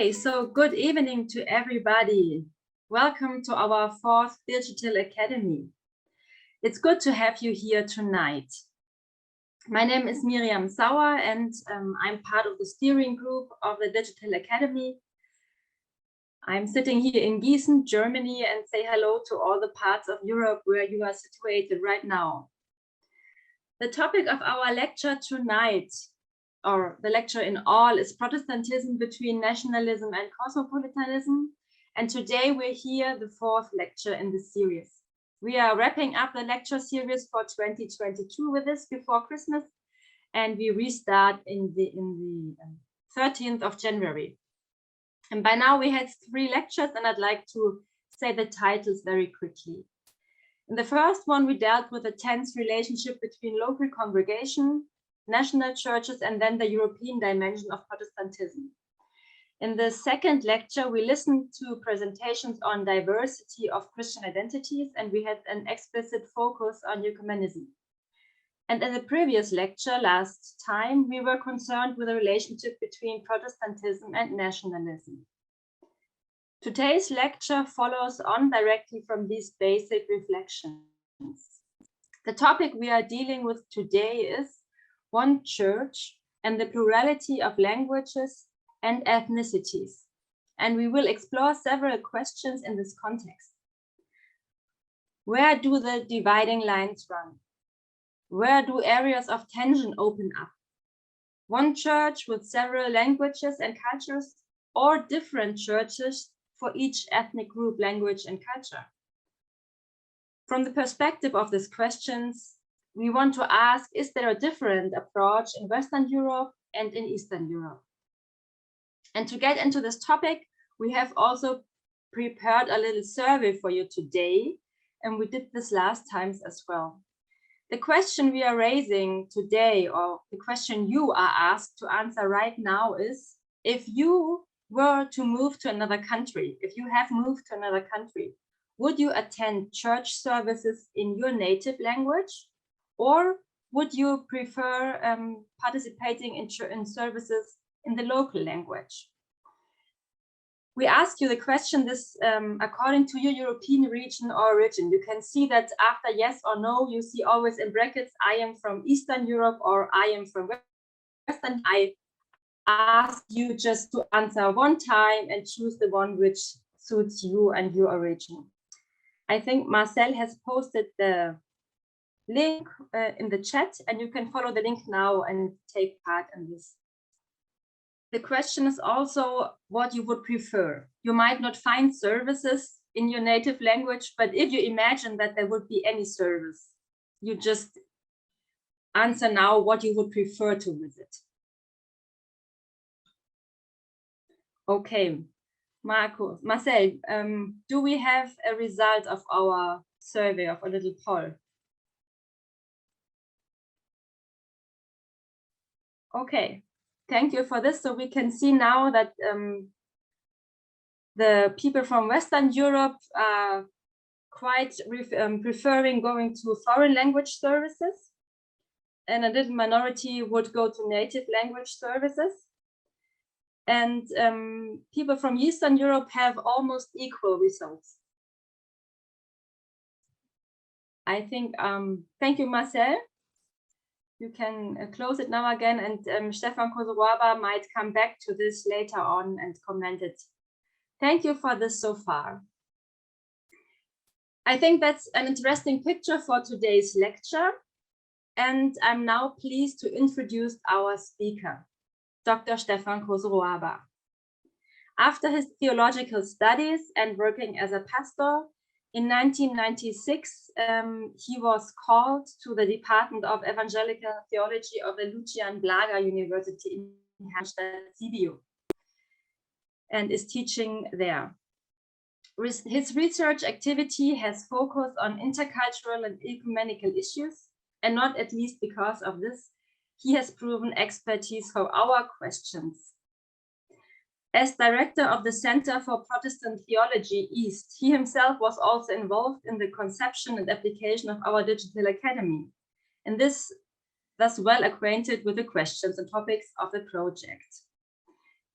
Okay, so good evening to everybody. Welcome to our 4th Digital Academy. It's good to have you here tonight. My name is Miriam Sauer and I'm part of the steering group of the Digital Academy. I'm sitting here in Gießen, Germany, and say hello to all the parts of Europe where you are situated right now. The topic of our lecture tonight, or the lecture in all, is Protestantism between nationalism and cosmopolitanism. And today we're here, the 4th lecture in the series. We are wrapping up the lecture series for 2022 with this before Christmas, and we restart in the 13th of January. And by now we had 3 lectures, and I'd like to say the titles very quickly. In the first one, we dealt with the tense relationship between local congregation, national churches, and then the European dimension of Protestantism. In the second lecture, we listened to presentations on diversity of Christian identities, and we had an explicit focus on ecumenism. And in the previous lecture last time, we were concerned with the relationship between Protestantism and nationalism. Today's lecture follows on directly from these basic reflections. The topic we are dealing with today is one church and the plurality of languages and ethnicities. And we will explore several questions in this context. Where do the dividing lines run? Where do areas of tension open up? One church with several languages and cultures, or different churches for each ethnic group, language, and culture? From the perspective of these questions, we want to ask, is there a different approach in Western Europe and in Eastern Europe? And to get into this topic, we have also prepared a little survey for you today, and we did this last times as well. The question we are raising today, or the question you are asked to answer right now, is if you were to move to another country, if you have moved to another country, would you attend church services in your native language, or would you prefer participating in services in the local language? We ask you the question this according to your European region or origin. You can see that after yes or no, you see always in brackets, I am from Eastern Europe or I am from Western. I ask you just to answer one time and choose the one which suits you and your origin. I think Marcel has posted the link in the chat, and you can follow the link now and take part in this. The question is also what you would prefer. You might not find services in your native language, but if you imagine that there would be any service, you just answer now what you would prefer to visit. Okay, Marcel, do we have a result of our survey, of a little poll? Okay. Thank you for this. So we can see now that the people from Western Europe are quite preferring going to foreign language services, and a little minority would go to native language services. And people from Eastern Europe have almost equal results. I think, thank you, Marcel. You can close it now again, and Stefan Cosoroaba might come back to this later on and comment it. Thank you for this so far. I think that's an interesting picture for today's lecture, and I'm now pleased to introduce our speaker, Dr. Stefan Cosoroaba. After his theological studies and working as a pastor, in 1996, he was called to the Department of Evangelical Theology of the Lucian Blaga University in Sibiu, and is teaching there. His research activity has focused on intercultural and ecumenical issues, and not at least because of this, he has proven expertise for our questions. As director of the Center for Protestant Theology East, he himself was also involved in the conception and application of our Digital Academy, and thus well acquainted with the questions and topics of the project.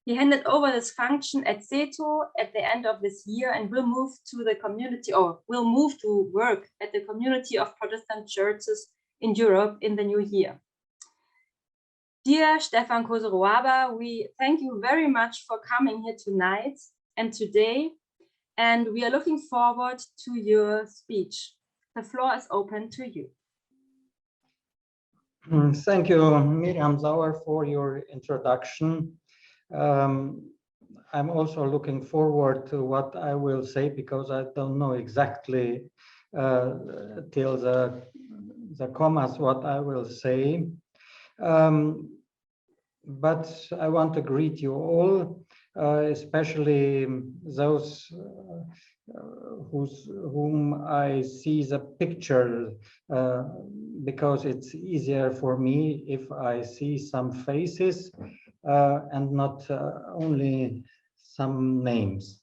He handed over this function at ZETO at the end of this year and will move to the community, or will move to work at the community of Protestant churches in Europe in the new year. Dear Stefan Cosoroaba, we thank you very much for coming here tonight and today, and we are looking forward to your speech. The floor is open to you. Thank you, Miriam Sauer, for your introduction. I'm also looking forward to what I will say, because I don't know exactly till the commas what I will say. But I want to greet you all, especially those whom I see the picture, because it's easier for me if I see some faces and not only some names.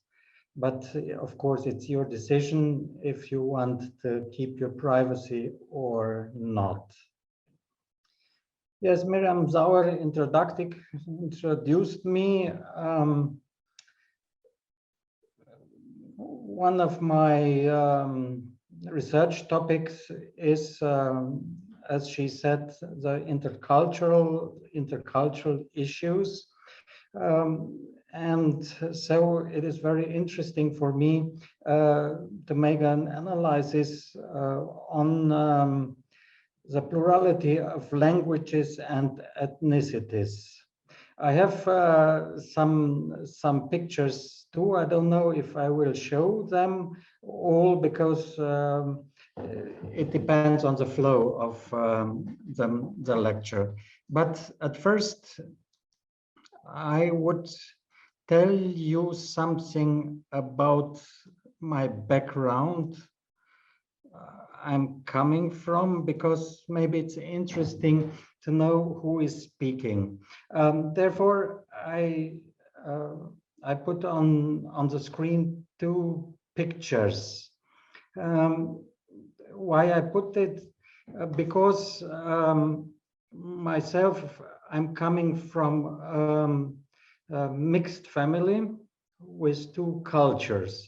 But of course, it's your decision if you want to keep your privacy or not. Yes, Miriam Sauer introduced me. One of my research topics is, as she said, the intercultural issues. And so it is very interesting for me to make an analysis on the plurality of languages and ethnicities. I have some pictures too. I don't know if I will show them all, because it depends on the flow of the lecture. But at first, I would tell you something about my background. I'm coming from, because maybe it's interesting to know who is speaking. Therefore, I put on the screen two pictures. Why I put it? Because myself, I'm coming from a mixed family with two cultures.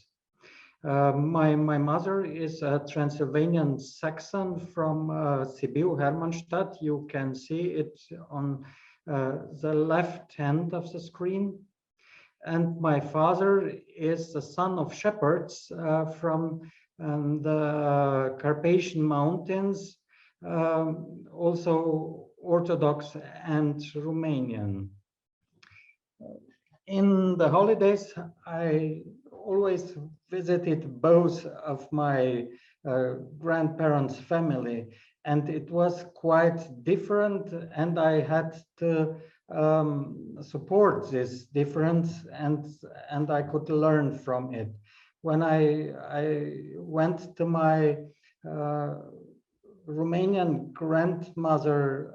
My mother is a Transylvanian Saxon from Sibiu, Hermannstadt. You can see it on the left hand of the screen. And my father is the son of shepherds from the Carpathian Mountains, also Orthodox and Romanian. In the holidays, I always visited both of my grandparents' family, and it was quite different, and I had to support this difference, and I could learn from it. When I went to my Romanian grandmother,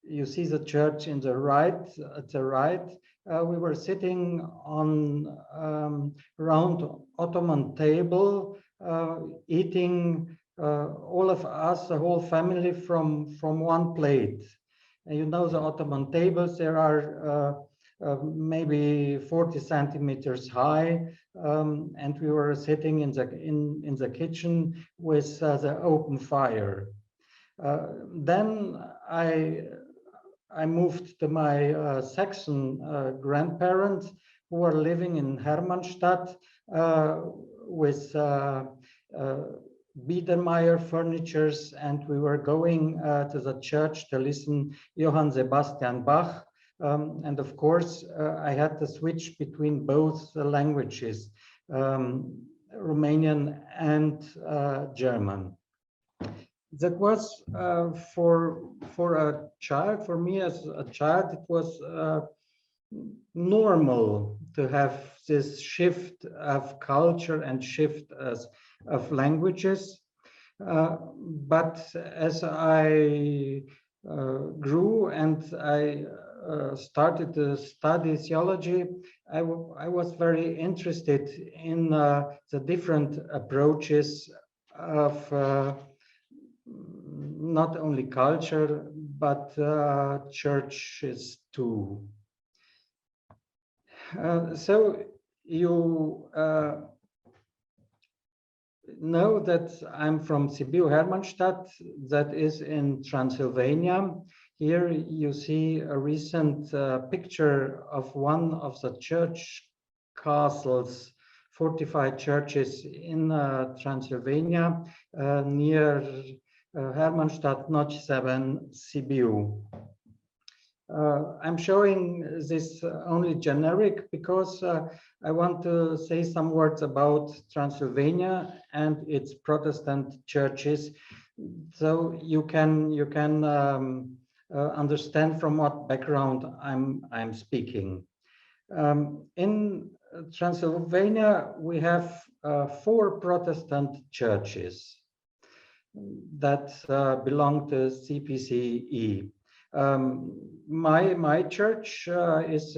you see the church in the right, at the right. We were sitting on round Ottoman table, eating all of us, the whole family, from one plate. And you know the Ottoman tables, there are maybe 40 centimeters high, and we were sitting in the kitchen with the open fire. Then I moved to my Saxon grandparents, who were living in Hermannstadt with Biedermeier furnitures, and we were going to the church to listen Johann Sebastian Bach. And of course, I had to switch between both languages, Romanian and German. That was for a child, for me as a child, it was normal to have this shift of culture and shift of languages. But as I grew and I started to study theology, I was very interested in the different approaches of not only culture, but churches too. So you know that I'm from Sibiu, Hermannstadt, that is in Transylvania. Here you see a recent picture of one of the church castles, fortified churches in Transylvania, near Hermannstadt, Notch 7, Sibiu. I'm showing this only generic because I want to say some words about Transylvania and its Protestant churches, so you can understand from what background I'm speaking. In Transylvania, we have 4 Protestant churches that belong to CPCE. My church is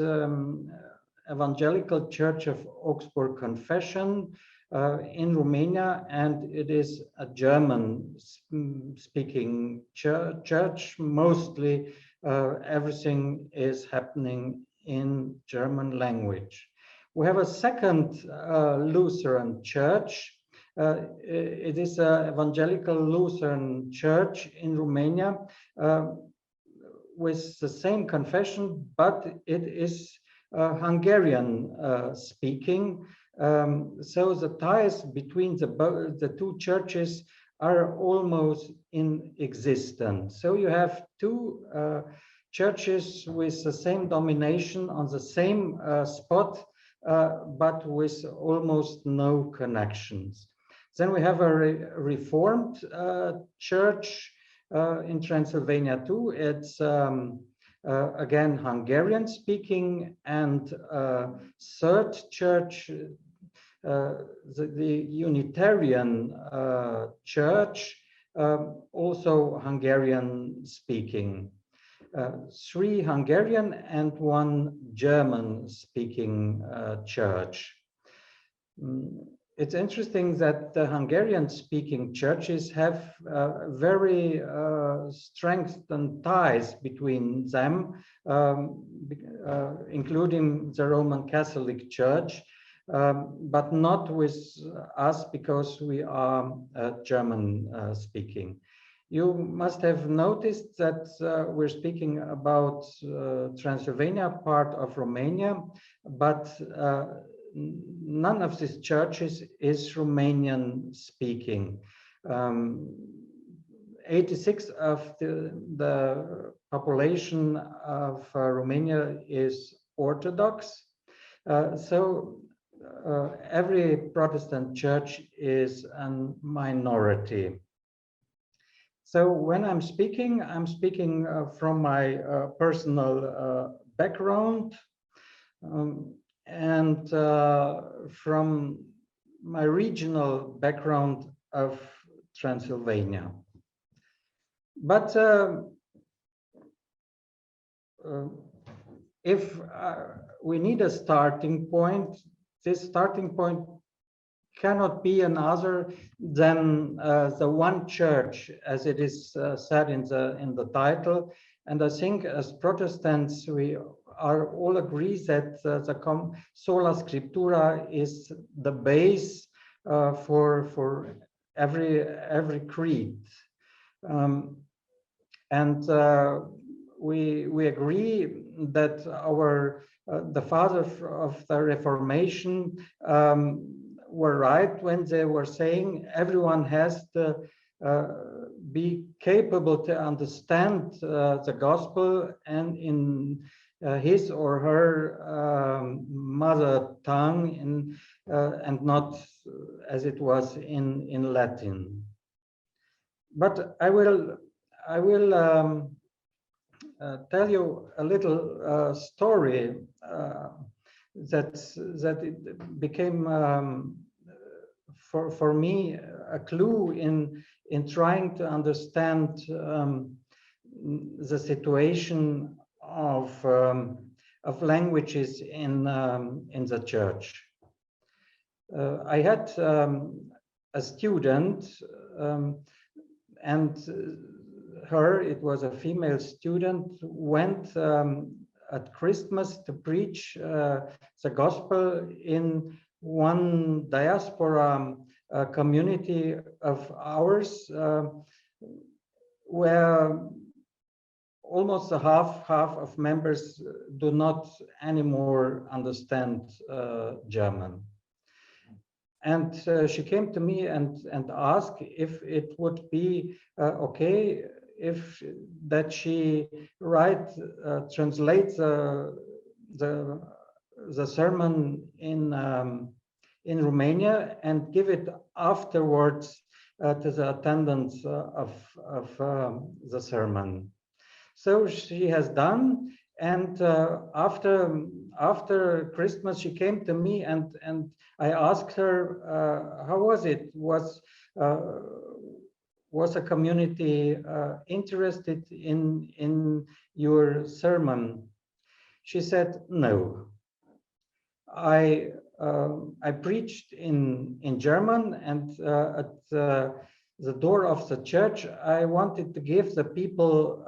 Evangelical Church of Augsburg Confession in Romania, and it is a German-speaking church. Mostly everything is happening in German language. We have a second Lutheran church. It is an Evangelical Lutheran church in Romania, with the same confession, but it is Hungarian speaking. So the ties between the 2 churches are almost inexistent. So you have 2 churches with the same domination on the same spot, but with almost no connections. Then we have a Reformed church in Transylvania too. It's again Hungarian speaking, and third church, the Unitarian church, also Hungarian speaking. 3 Hungarian and 1 German speaking church. It's interesting that the Hungarian-speaking churches have very strengthened ties between them, including the Roman Catholic Church, but not with us because we are German-speaking. You must have noticed that we're speaking about Transylvania, part of Romania, but none of these churches is Romanian speaking. 86% of the population of Romania is Orthodox. So every Protestant church is a minority. So when I'm speaking from my personal background, and from my regional background of Transylvania. But if we need a starting point, this starting point cannot be another than the one church, as it is said in the title. And I think as Protestants, we are all agree that the sola scriptura is the base for every creed, and we agree that the fathers of the Reformation were right when they were saying everyone has to be capable to understand the gospel and in his or her mother tongue, and not as it was in Latin. But I will tell you a little story that it became for me a clue in trying to understand the situation of languages in the church. I had a student, and it was a female student, went at Christmas to preach the gospel in one diaspora community of ours, where almost a half of members do not anymore understand German. And she came to me and asked if it would be okay if that she translates the sermon in Romania and give it afterwards to the attendants of the sermon. So she has done, and after Christmas she came to me and I asked her how was it? Was a community interested in your sermon? She said no. I preached in German, and at the door of the church, I wanted to give the people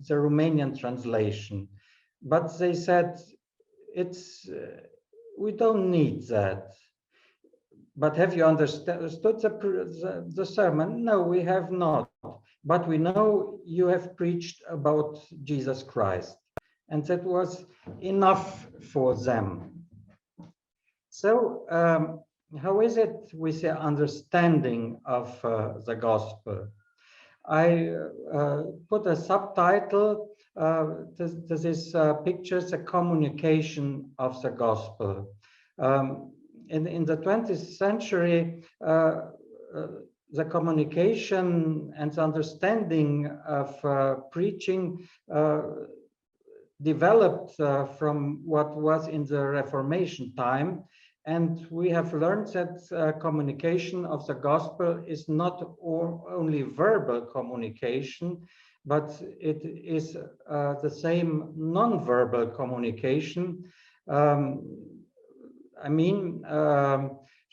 the Romanian translation, but they said we don't need that. But have you understood the sermon? No, we have not. But we know you have preached about Jesus Christ, and that was enough for them. So how is it with the understanding of the gospel? I put a subtitle to this picture, the communication of the gospel. In the 20th century, the communication and the understanding of preaching developed from what was in the Reformation time. And we have learned that communication of the gospel is not only verbal communication, but it is the same non-verbal communication. I mean,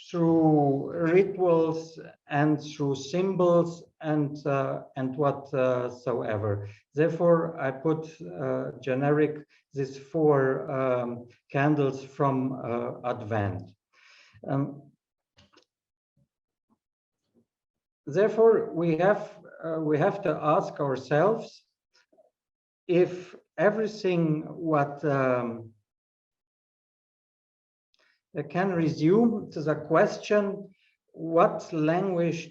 through rituals and through symbols and whatsoever. Therefore, I put generic these 4 candles from Advent. Therefore, we have to ask ourselves if everything what can resume to the question, what language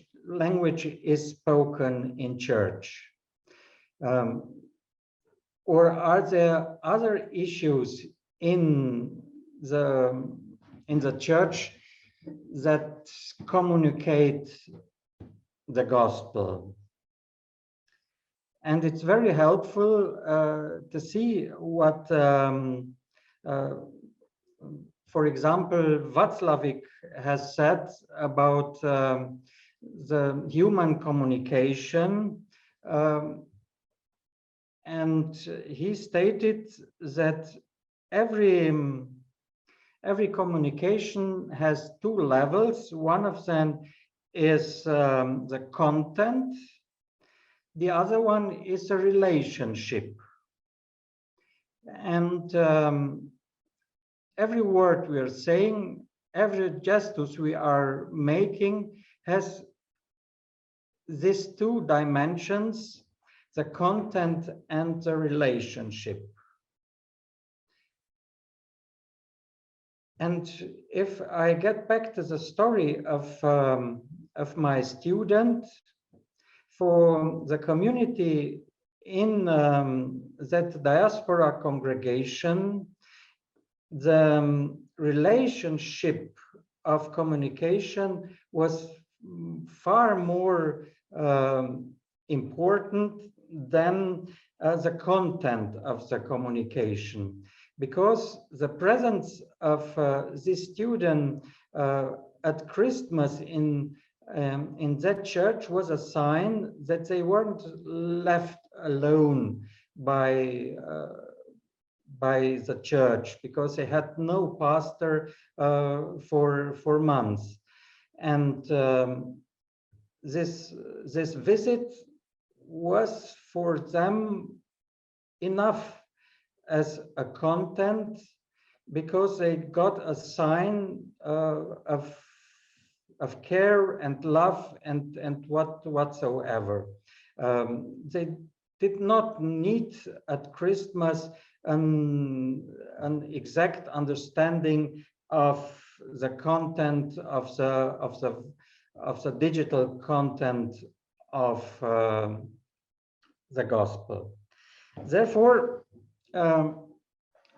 is spoken in church? Or are there other issues in the church that communicate the gospel? And it's very helpful to see what for example, Václavic has said about the human communication, and he stated that every communication has 2 levels. One of them is the content. The other one is a relationship. And every word we are saying, every gesture we are making has these 2 dimensions, the content and the relationship. And if I get back to the story of my student, for the community in that diaspora congregation, the relationship of communication was far more important than the content of the communication, because the presence of this student at Christmas in that church was a sign that they weren't left alone by the church, because they had no pastor for months. And this visit was for them enough as a content because they got a sign of care and love and whatsoever. They did not need at Christmas an exact understanding of the content of the digital content of the gospel. Therefore,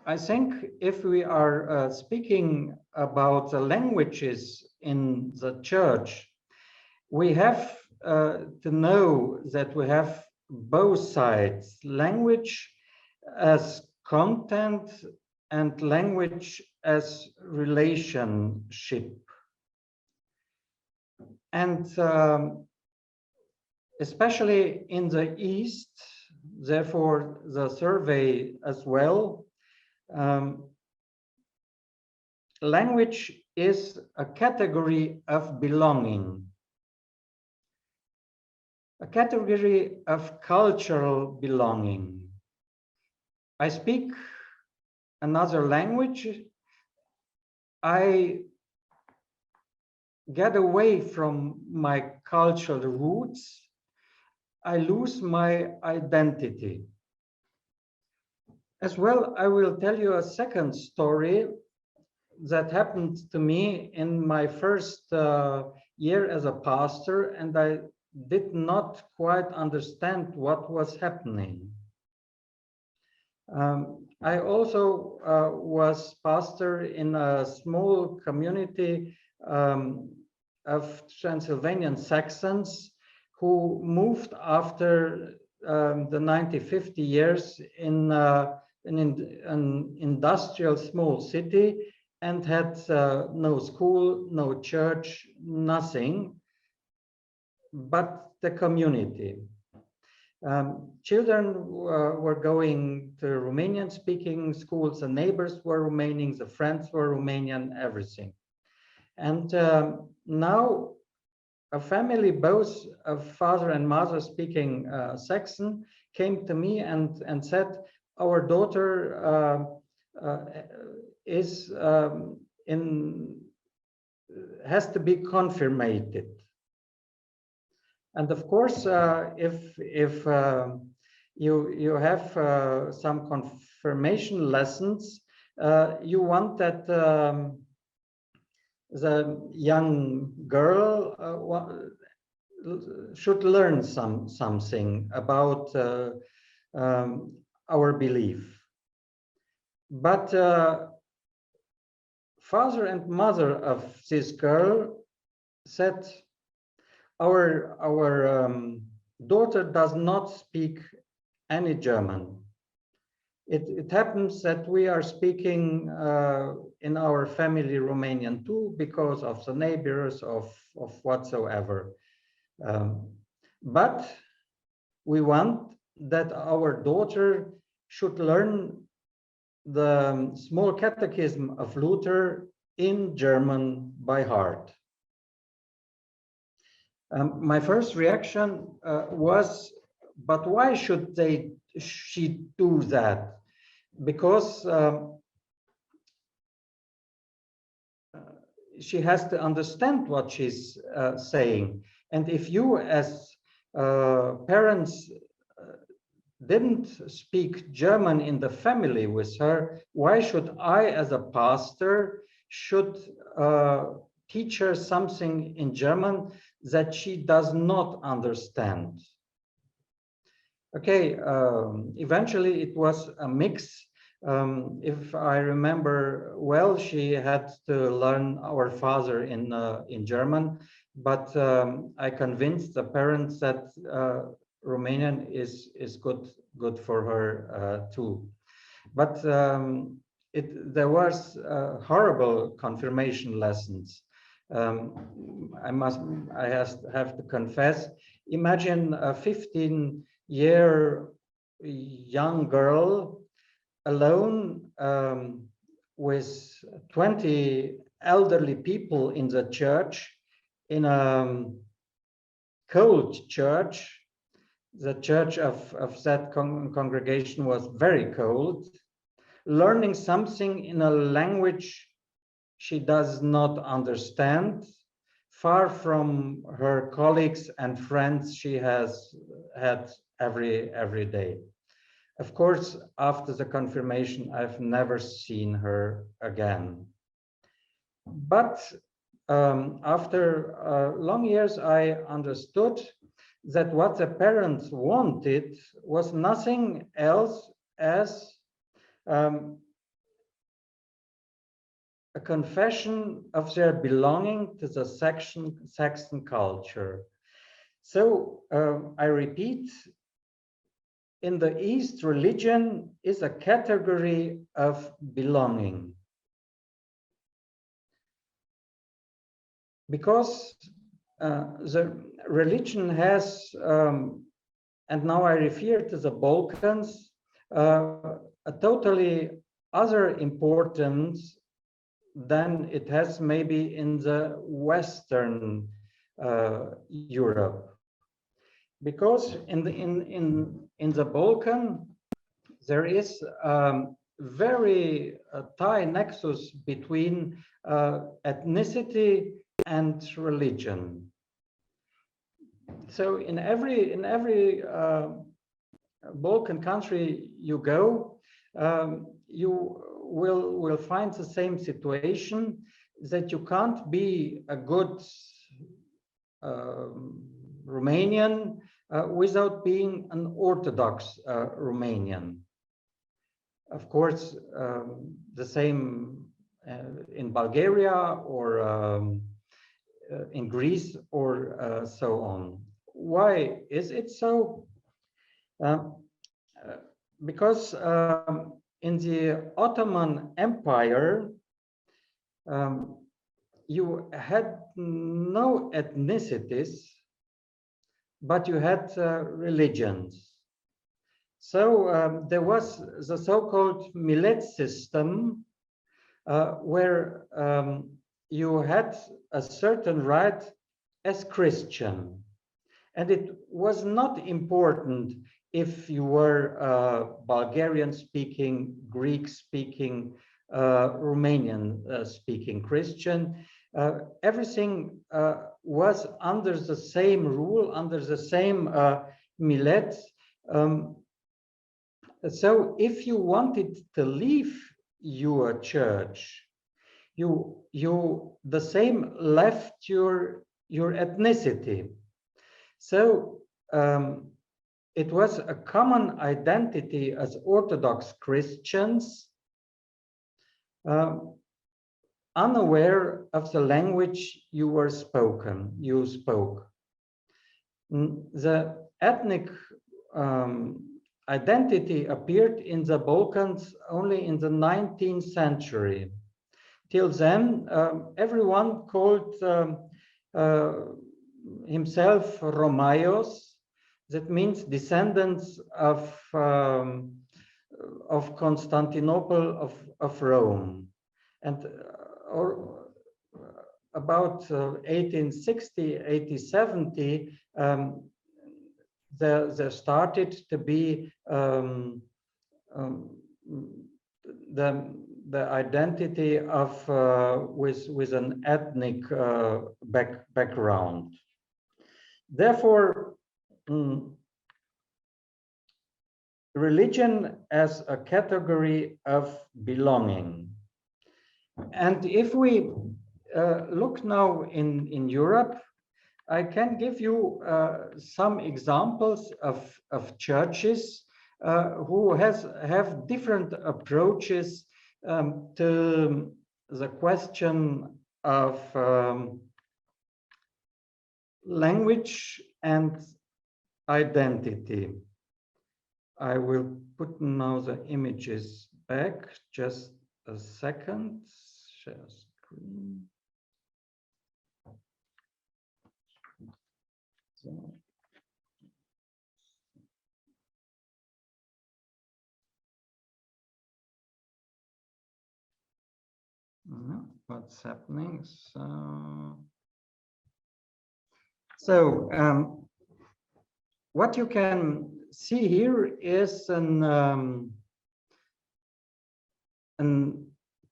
I think if we are speaking about the languages in the church, we have to know that we have both sides, language as content and language as relationship. And especially in the East, therefore the survey as well, language is a category of belonging, a category of cultural belonging. I speak another language, I get away from my cultural roots, I lose my identity. As well, I will tell you a second story that happened to me in my first year as a pastor, and I did not quite understand what was happening. I also was pastor in a small community of Transylvanian Saxons who moved after the 1950 years in an industrial small city and had no school, no church, nothing but the community. Children were going to Romanian-speaking schools, the neighbors were Romanian, the friends were Romanian, everything. And now a family, both of father and mother speaking Saxon, came to me and said, our daughter has to be confirmated. And of course, if you have some confirmation lessons, you want that the young girl should learn something about our belief. But father and mother of this girl said, our daughter does not speak any German. It happens that we are speaking in our family Romanian too, because of the neighbors, of whatsoever. But we want that our daughter should learn the small catechism of Luther in German by heart. My first reaction was, but why should she do that? Because she has to understand what she's saying. And if you as parents didn't speak German in the family with her, why should I as a pastor should teach her something in German that she does not understand? Okay, eventually it was a mix. If I remember well, she had to learn our father in German, but I convinced the parents that Romanian is good for her too. But there was horrible confirmation lessons. I have to confess. Imagine a 15-year young girl alone with 20 elderly people in the church, in a cold church. The church of that congregation was very cold. learning something in a language she does not understand, far from her colleagues and friends she has had every day. Of course, after the confirmation, I've never seen her again. But after long years, I understood that what the parents wanted was nothing else as a confession of their belonging to the Saxon culture. So I repeat, in the East, religion is a category of belonging. Because the religion has, and now I refer to the Balkans, a totally other importance than it has maybe in the Western Europe. Because in the Balkan, there is very tight nexus between ethnicity and religion. So in every Balkan country you go, you will find the same situation, that you can't be a good Romanian without being an Orthodox Romanian. Of course, the same in Bulgaria or in Greece or so on. Why is it so? Because in the Ottoman Empire, you had no ethnicities, but you had religions. So there was the so-called Millet System, where you had a certain right as Christian. And it was not important if you were Bulgarian-speaking, Greek-speaking, Romanian-speaking Christian. Everything was under the same rule, under the same millet. So if you wanted to leave your church, the same left your ethnicity. So it was a common identity as Orthodox Christians, unaware of the language you spoke. The ethnic identity appeared in the Balkans only in the 19th century. Till then, everyone called himself Romaios. That means descendants of Constantinople, of Rome. And about 1860, 1870, there started to be the identity of with an ethnic background. Therefore, religion as a category of belonging. And if we look now in Europe, I can give you some examples of churches who have different approaches to the question of language and identity. I will put now the images back, just a second. Share screen. So. What's happening? So what you can see here is an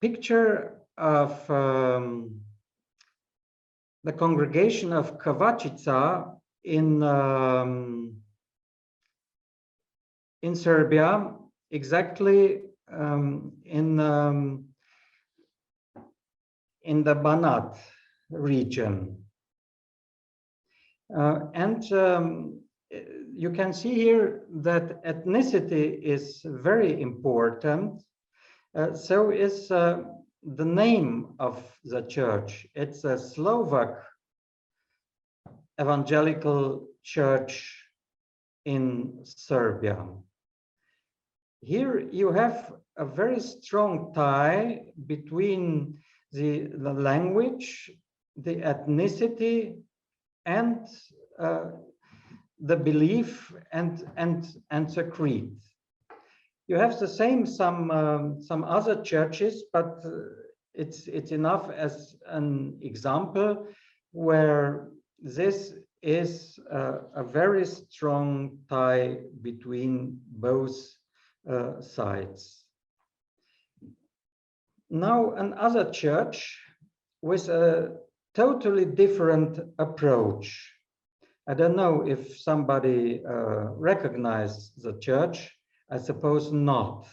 picture of the congregation of Kovačica in Serbia, exactly in the Banat region. You can see here that ethnicity is very important. So is the name of the church. It's a Slovak evangelical church in Serbia. Here you have a very strong tie between the language, the ethnicity, and the belief and the creed. You have the same some other churches, but it's enough as an example where this is a very strong tie between both sides. Now another church with a totally different approach. I don't know if somebody recognized the church. I suppose not.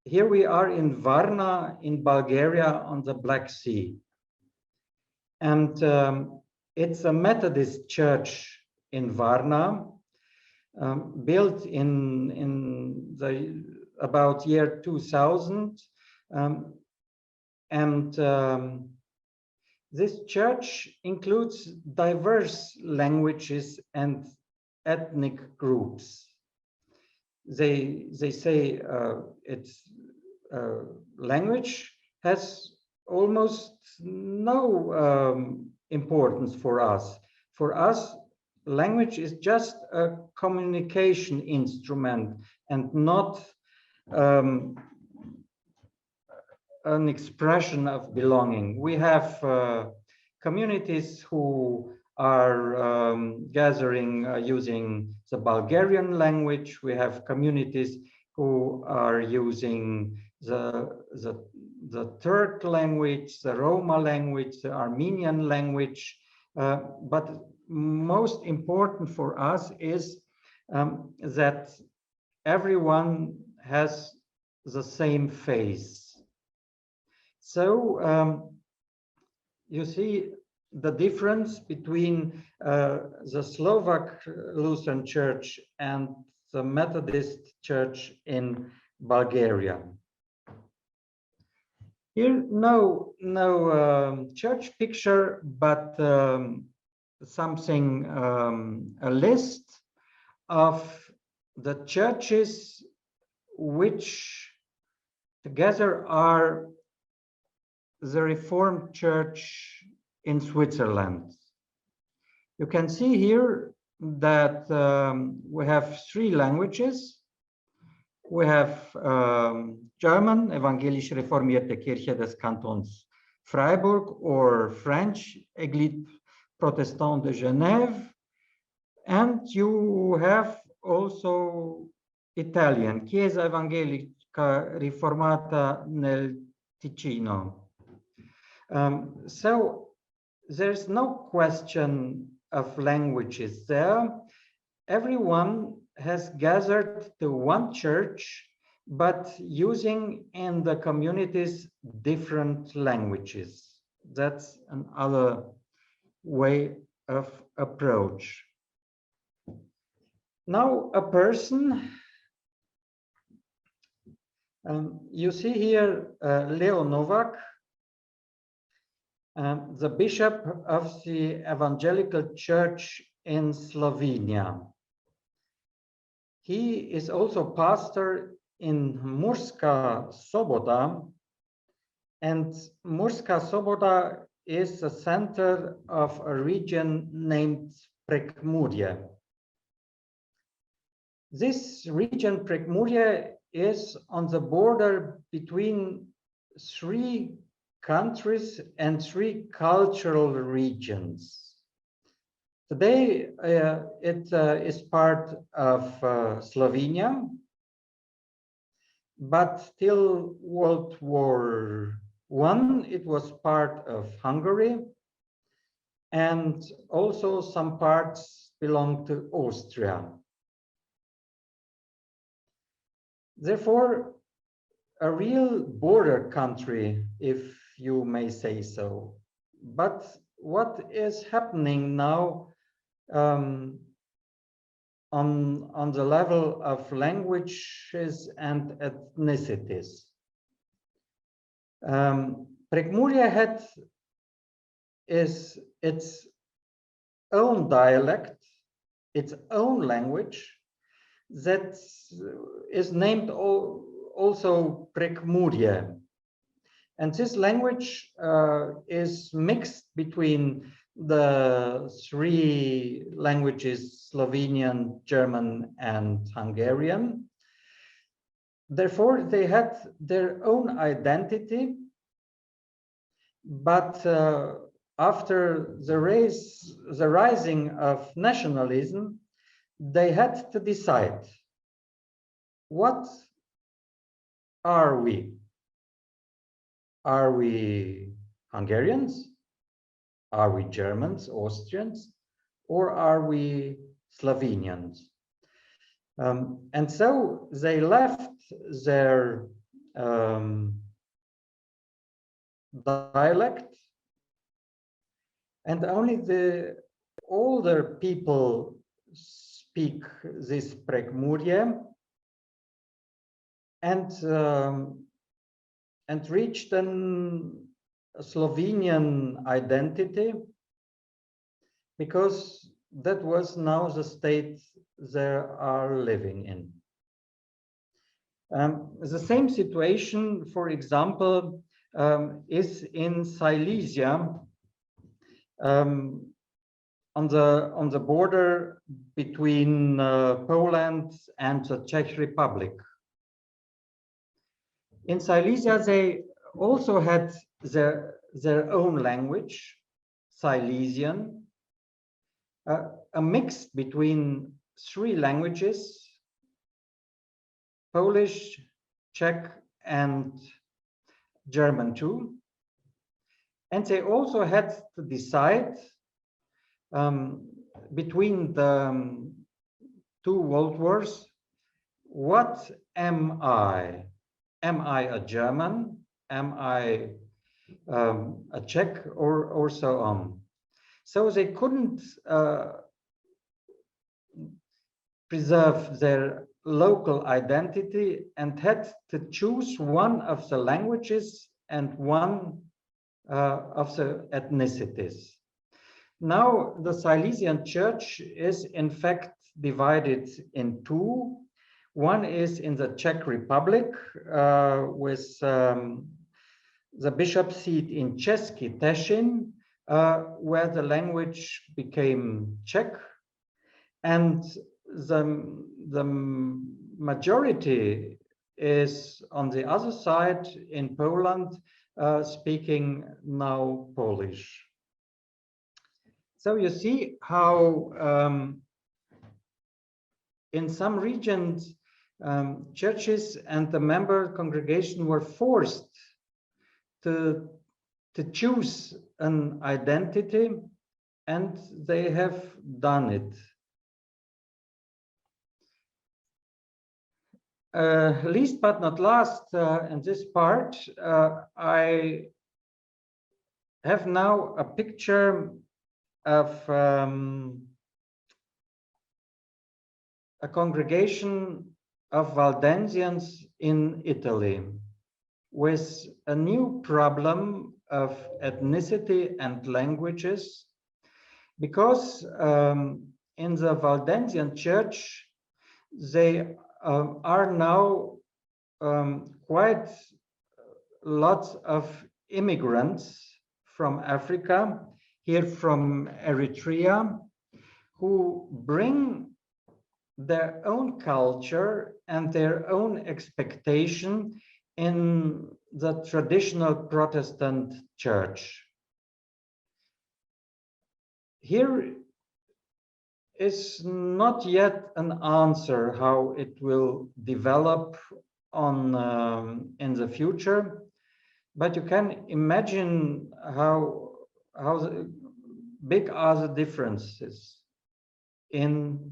Here we are in Varna in Bulgaria on the Black Sea. And it's a Methodist church in Varna, built in the about year 2000. This church includes diverse languages and ethnic groups. They say its language has almost no importance for us. For us, language is just a communication instrument and not an expression of belonging. We have communities who are gathering using the Bulgarian language. We have communities who are using the Turk language, the Roma language, the Armenian language. But most important for us is that everyone has the same face. So you see the difference between the Slovak Lutheran Church and the Methodist Church in Bulgaria. Here, no church picture, but something, a list of the churches which together are the Reformed Church in Switzerland. You can see here that we have 3 languages. We have German, Evangelische Reformierte Kirche des Kantons Freiburg, or French, Église Protestante de Genève. And you have also Italian, Chiesa Evangelica Riformata nel Ticino. So there's no question of languages there. Everyone has gathered to one church, but using in the communities different languages. That's another way of approach. Now a person, you see here Leo Novak, the bishop of the Evangelical Church in Slovenia. He is also pastor in Murska Sobota, and Murska Sobota is the center of a region named Prekmurje. This region, Prekmurje, is on the border between 3 countries and 3 cultural regions. Today, it is part of Slovenia, but till World War I, it was part of Hungary, and also some parts belong to Austria. Therefore, a real border country, if you may say so. But what is happening now on the level of languages and ethnicities? Prekmurje had its own dialect, its own language that is named also Prekmurje. And this language is mixed between the three languages, Slovenian, German, and Hungarian. Therefore, they had their own identity, but after the rising of nationalism, they had to decide, what are we? Are we Hungarians? Are we Germans, Austrians? Or are we Slovenians? And so they left their dialect, and only the older people speak this Prekmurje, and reached a Slovenian identity, because that was now the state they are living in. The same situation, for example, is in Silesia, on the border between Poland and the Czech Republic. In Silesia, they also had their own language, Silesian, a mix between three languages, Polish, Czech, and German too. And they also had to decide between the two world wars, what am I? Am I a German? Am I a Czech, or so on? So they couldn't preserve their local identity and had to choose one of the languages and one of the ethnicities. Now, the Silesian Church is in fact divided in two. One is in the Czech Republic with the bishop seat in Český Těšín, where the language became Czech, and the majority is on the other side in Poland, speaking now Polish. So you see how in some regions churches and the member congregation were forced to choose an identity, and they have done it. Least but not last, in this part, I have now a picture of a congregation of Waldensians in Italy, with a new problem of ethnicity and languages, because in the Waldensian church, they are now quite lots of immigrants from Africa, here from Eritrea, who bring their own culture and their own expectation in the traditional Protestant church. Here is not yet an answer how it will develop on in the future, but you can imagine how big are the differences in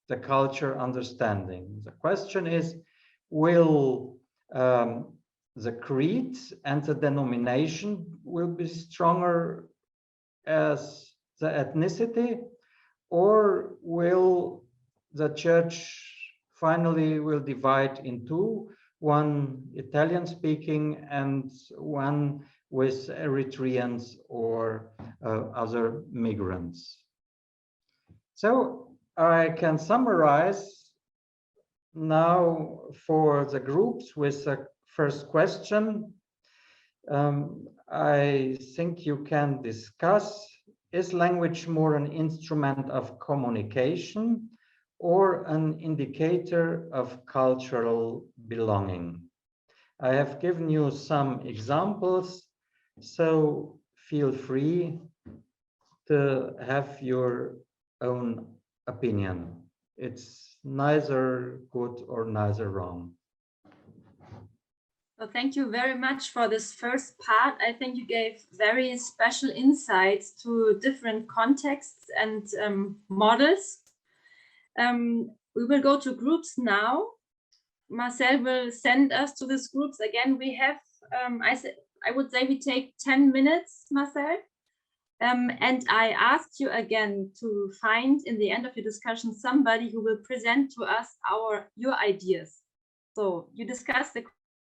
the culture understanding. The question is, will the creed and the denomination will be stronger as the ethnicity, or will the church finally will divide into one Italian speaking and one with Eritreans or other migrants? So I can summarize now for the groups with the first question. I think you can discuss, is language more an instrument of communication or an indicator of cultural belonging? I have given you some examples, so feel free to have your own opinion. It's neither good or neither wrong. So thank you very much for this first part. I think you gave very special insights to different contexts and models. We will go to groups now. Marcel will send us to these groups again. We have, I would say we take 10 minutes, Marcel. And I asked you again to find in the end of your discussion somebody who will present to us your ideas. So you discuss the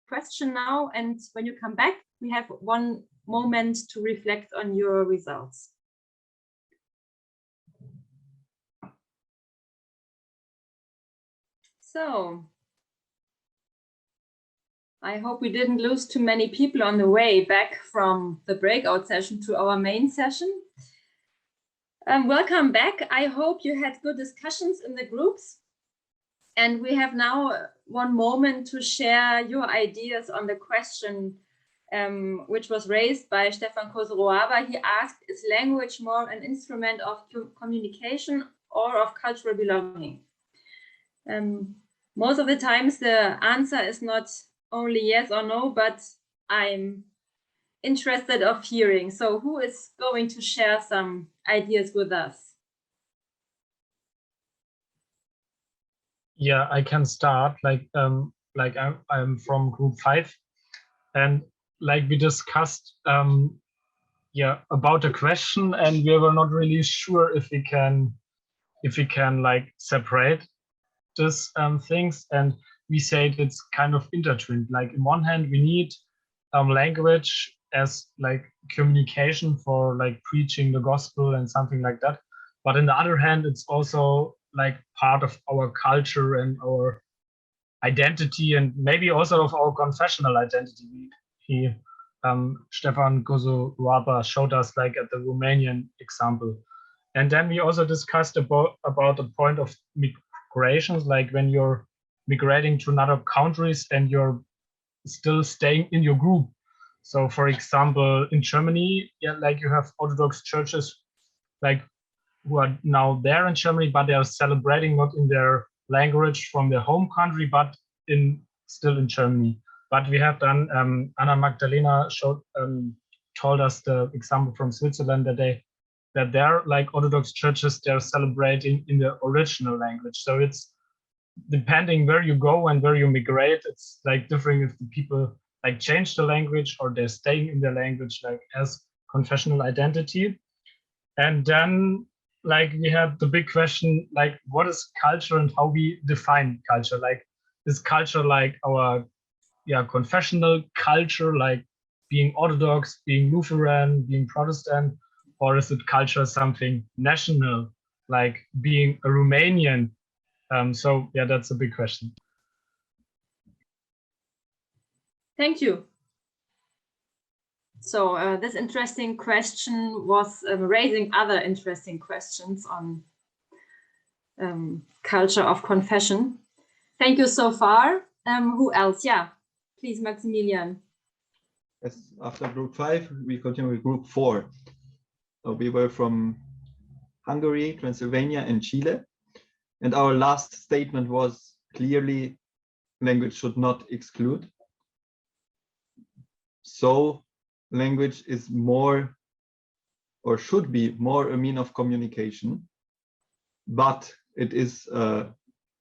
question now, and when you come back, we have one moment to reflect on your results. So I hope we didn't lose too many people on the way back from the breakout session to our main session. Welcome back. I hope you had good discussions in the groups. And we have now one moment to share your ideas on the question which was raised by Stefan Cosoroaba. He asked, is language more an instrument of communication or of cultural belonging? Most of the times the answer is not only yes or no, but I'm interested of hearing. So who is going to share some ideas with us? Yeah, I can start. I'm from group 5, and like we discussed, about the question, and we were not really sure if we can like separate these things, and we said it's kind of intertwined. Like in one hand, we need language as like communication for like preaching the gospel and something like that, but on the other hand, it's also like part of our culture and our identity, and maybe also of our confessional identity. Stefan Cosoroaba showed us like at the Romanian example. And then we also discussed about the point of migrations, like when you're migrating to another countries and you're still staying in your group. So for example, in Germany, like you have Orthodox churches like who are now there in Germany, but they are celebrating not in their language from their home country, but still in Germany. But we have done, Anna Magdalena told us the example from Switzerland that they're like Orthodox churches, they're celebrating in the original language. So it's depending where you go and where you migrate, it's like different if the people like change the language or they're staying in their language like as confessional identity. And then like we have the big question, like what is culture and how we define culture? Like is culture like our confessional culture, like being Orthodox, being Lutheran, being Protestant, or is it culture something national, like being a Romanian? So yeah, that's a big question. Thank you. So this interesting question was raising other interesting questions on culture of confession. Thank you so far. Who else? Yeah, please, Maximilian. Yes, after group 5, we continue with group 4. So we were from Hungary, Transylvania, and Chile. And our last statement was clearly language should not exclude. So language is more, or should be more, a mean of communication, but it is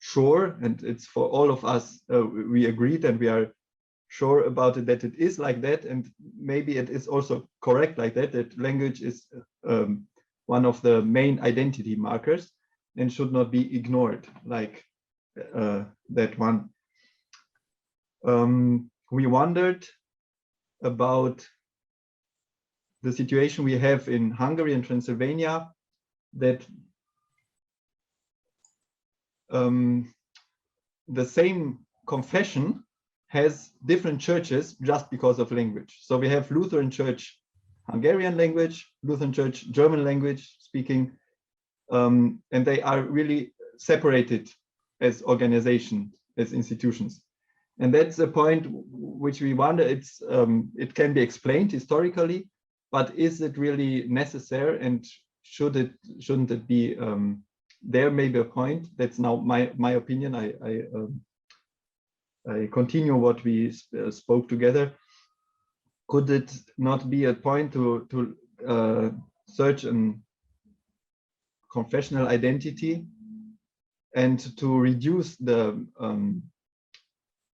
sure, and it's for all of us, we agreed and we are sure about it, that it is like that, and maybe it is also correct like that, that language is one of the main identity markers and should not be ignored like that one. We wondered about the situation we have in Hungary and Transylvania, that the same confession has different churches just because of language. So we have Lutheran Church Hungarian language, Lutheran Church German language speaking, and they are really separated as organizations, as institutions. And that's a point which we wonder, it can be explained historically, but is it really necessary, and shouldn't it be there? Maybe a point. That's now my opinion. I continue what we spoke together. Could it not be a point to search a confessional identity and to reduce the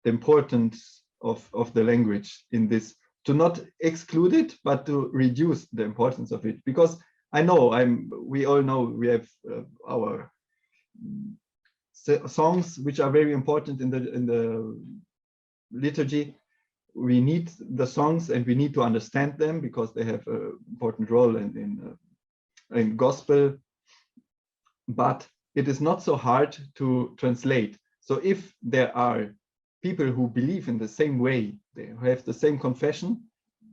importance of the language in this, to not exclude it, but to reduce the importance of it? Because I know we all know we have our songs which are very important in the liturgy. We need the songs and we need to understand them because they have an important role in gospel, but it is not so hard to translate. So if there are people who believe in the same way, they have the same confession,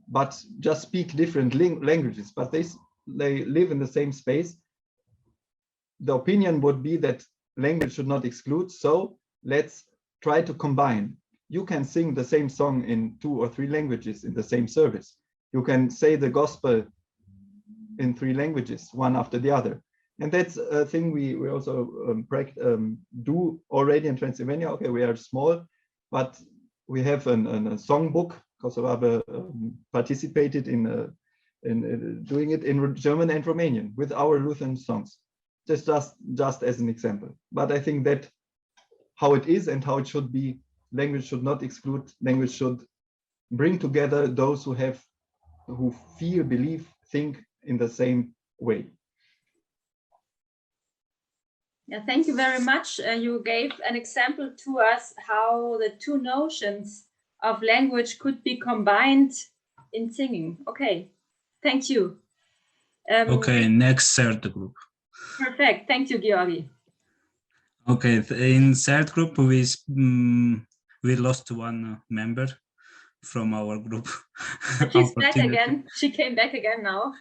but just speak different languages, but they live in the same space, the opinion would be that language should not exclude. So let's try to combine. You can sing the same song in 2 or 3 languages in the same service. You can say the gospel in 3 languages, one after the other. And that's a thing we also do already in Transylvania. Okay, we are small, but we have a songbook. Cosoroaba participated in doing it in German and Romanian with our Lutheran songs, just as an example. But I think that how it is and how it should be, language should not exclude. Language should bring together those who feel, believe, think in the same way. Yeah, thank you very much. You gave an example to us how the 2 notions of language could be combined in singing. Okay, thank you. Okay, next third group. Perfect, thank you, Georgi. Okay, in third group we lost 1 member from our group. She's back again. She came back again now.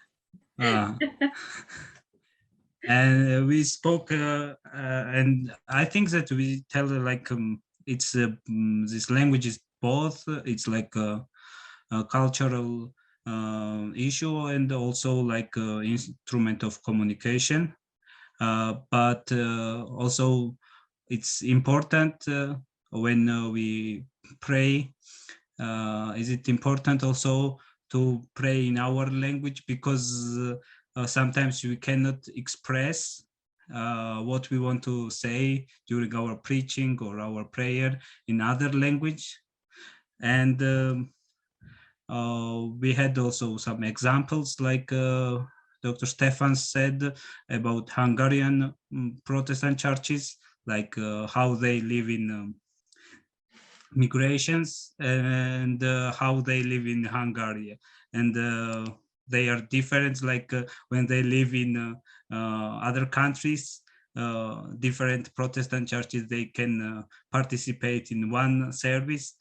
And we spoke, and I think that we tell like it's this language is both. It's like a cultural issue and also like instrument of communication. But also it's important when we pray. Is it important also to pray in our language, because sometimes we cannot express what we want to say during our preaching or our prayer in other language. And we had also some examples, like Dr. Stefan said about Hungarian Protestant churches, like how they live in migrations and how they live in Hungary. And they are different, like when they live in other countries, different Protestant churches, they can participate in one service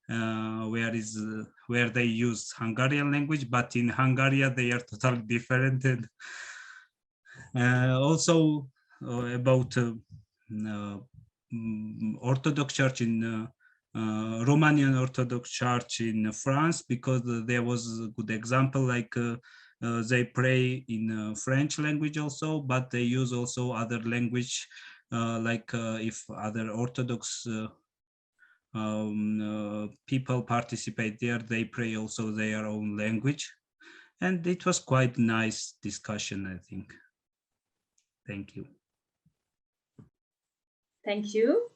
where they use Hungarian language, but in Hungary they are totally different. And also about Orthodox Church in Romanian Orthodox Church in France, because there was a good example, like they pray in French language also, but they use also other language, like if other Orthodox people participate there, they pray also their own language. And it was quite nice discussion, I think. Thank you. Thank you.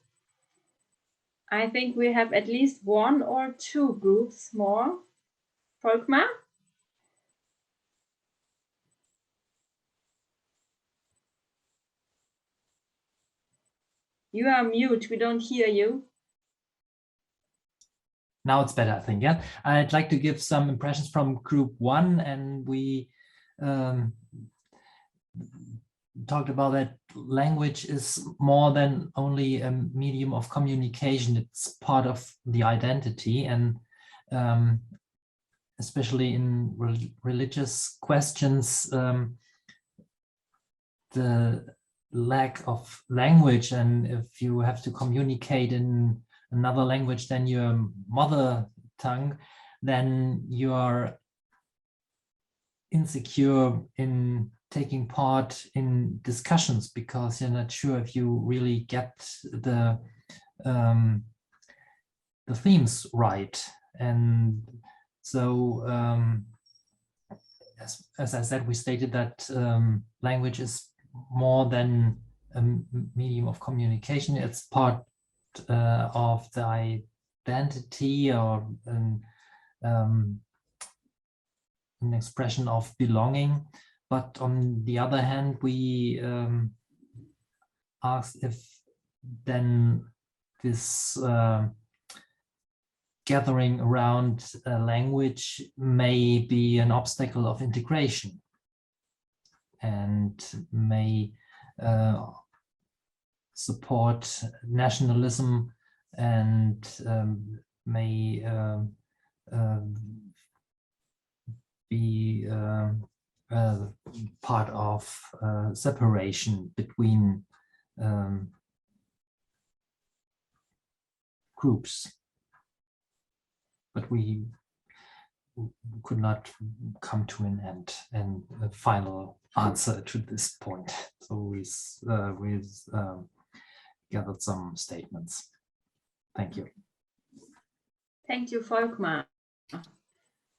I think we have at least 1 or 2 groups more. Volkmar? You are mute, we don't hear you. Now it's better, I think, yeah. I'd like to give some impressions from group 1, and we talked about that language is more than only a medium of communication. It's part of the identity, and especially in religious questions, the lack of language, and if you have to communicate in another language than your mother tongue, then you are insecure in taking part in discussions because you're not sure if you really get the themes right. And so, as I said, we stated that language is more than a medium of communication. It's part of the identity, or an expression of belonging. But on the other hand, we asked if then this gathering around a language may be an obstacle of integration and may support nationalism and may be part of separation between groups. But we could not come to an end and a final answer to this point. So we gathered some statements. Thank you. Thank you, Volkmar.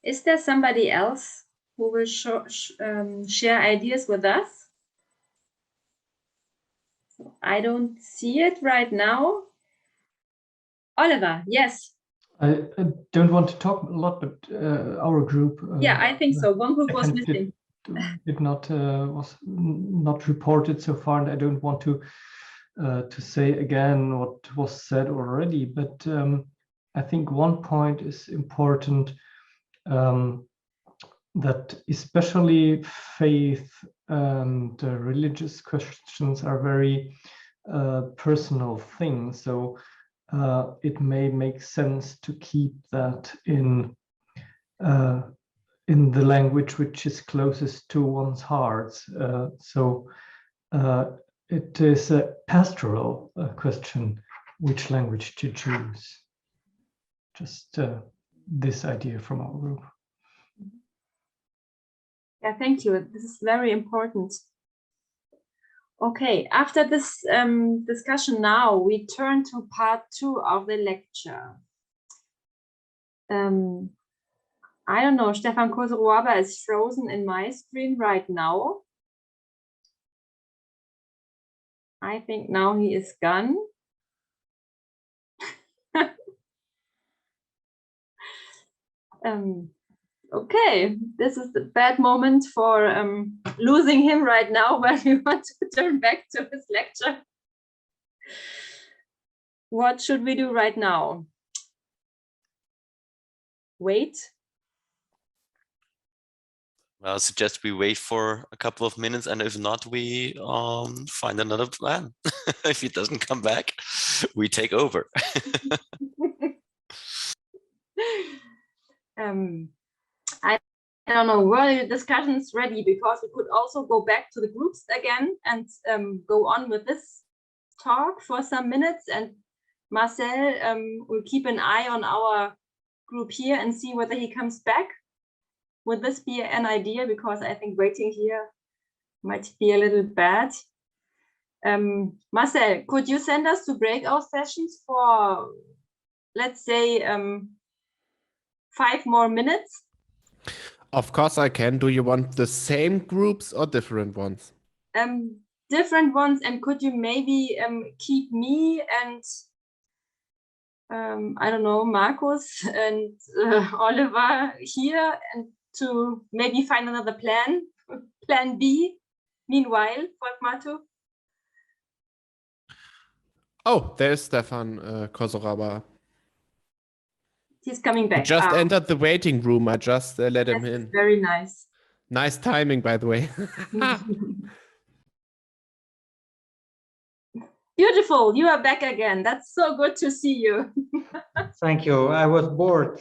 Is there somebody else who will share ideas with us? I don't see it right now. Oliver, yes. I don't want to talk a lot, but our group. Yeah, I think so. One group was missing. Was not reported so far, and I don't want to say again what was said already. But I think one point is important, that especially faith and religious questions are very personal things. So it may make sense to keep that in the language which is closest to one's heart. So it is a pastoral question, which language to choose. Just this idea from our group. Yeah, thank you. This is very important. Okay, after this discussion now, we turn to part 2 of the lecture. I don't know, Stefan Cosoroaba is frozen in my screen right now. I think now he is gone. Okay, this is the bad moment for losing him right now when we want to turn back to his lecture. What should we do right now? Wait? Well, I suggest we wait for a couple of minutes, and if not, we find another plan. If he doesn't come back, we take over. I don't know, were the discussions ready? Because we could also go back to the groups again and go on with this talk for some minutes, and Marcel will keep an eye on our group here and see whether he comes back. Would this be an idea? Because I think waiting here might be a little bad. Marcel, could you send us to breakout sessions for, let's say, 5 more minutes? Of course I can. Do you want the same groups or different ones? Different ones, and could you maybe keep me and I don't know, Marcus and Oliver here, and to maybe find another plan B, meanwhile, Volkmar? Oh, there's Stefan Cosoroaba. He's coming back. He just entered the waiting room. I just let him That's in. very nice. Nice timing, by the way. Beautiful, you are back again. That's so good to see you. Thank you. I was bored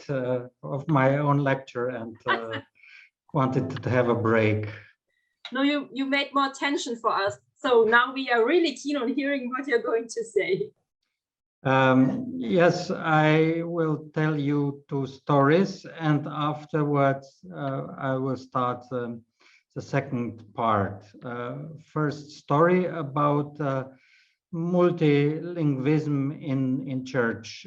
of my own lecture and wanted to have a break. No, you made more tension for us. So now we are really keen on hearing what you're going to say. Yes, I will tell you 2 stories, and afterwards I will start the second part. First story about multilingualism in church.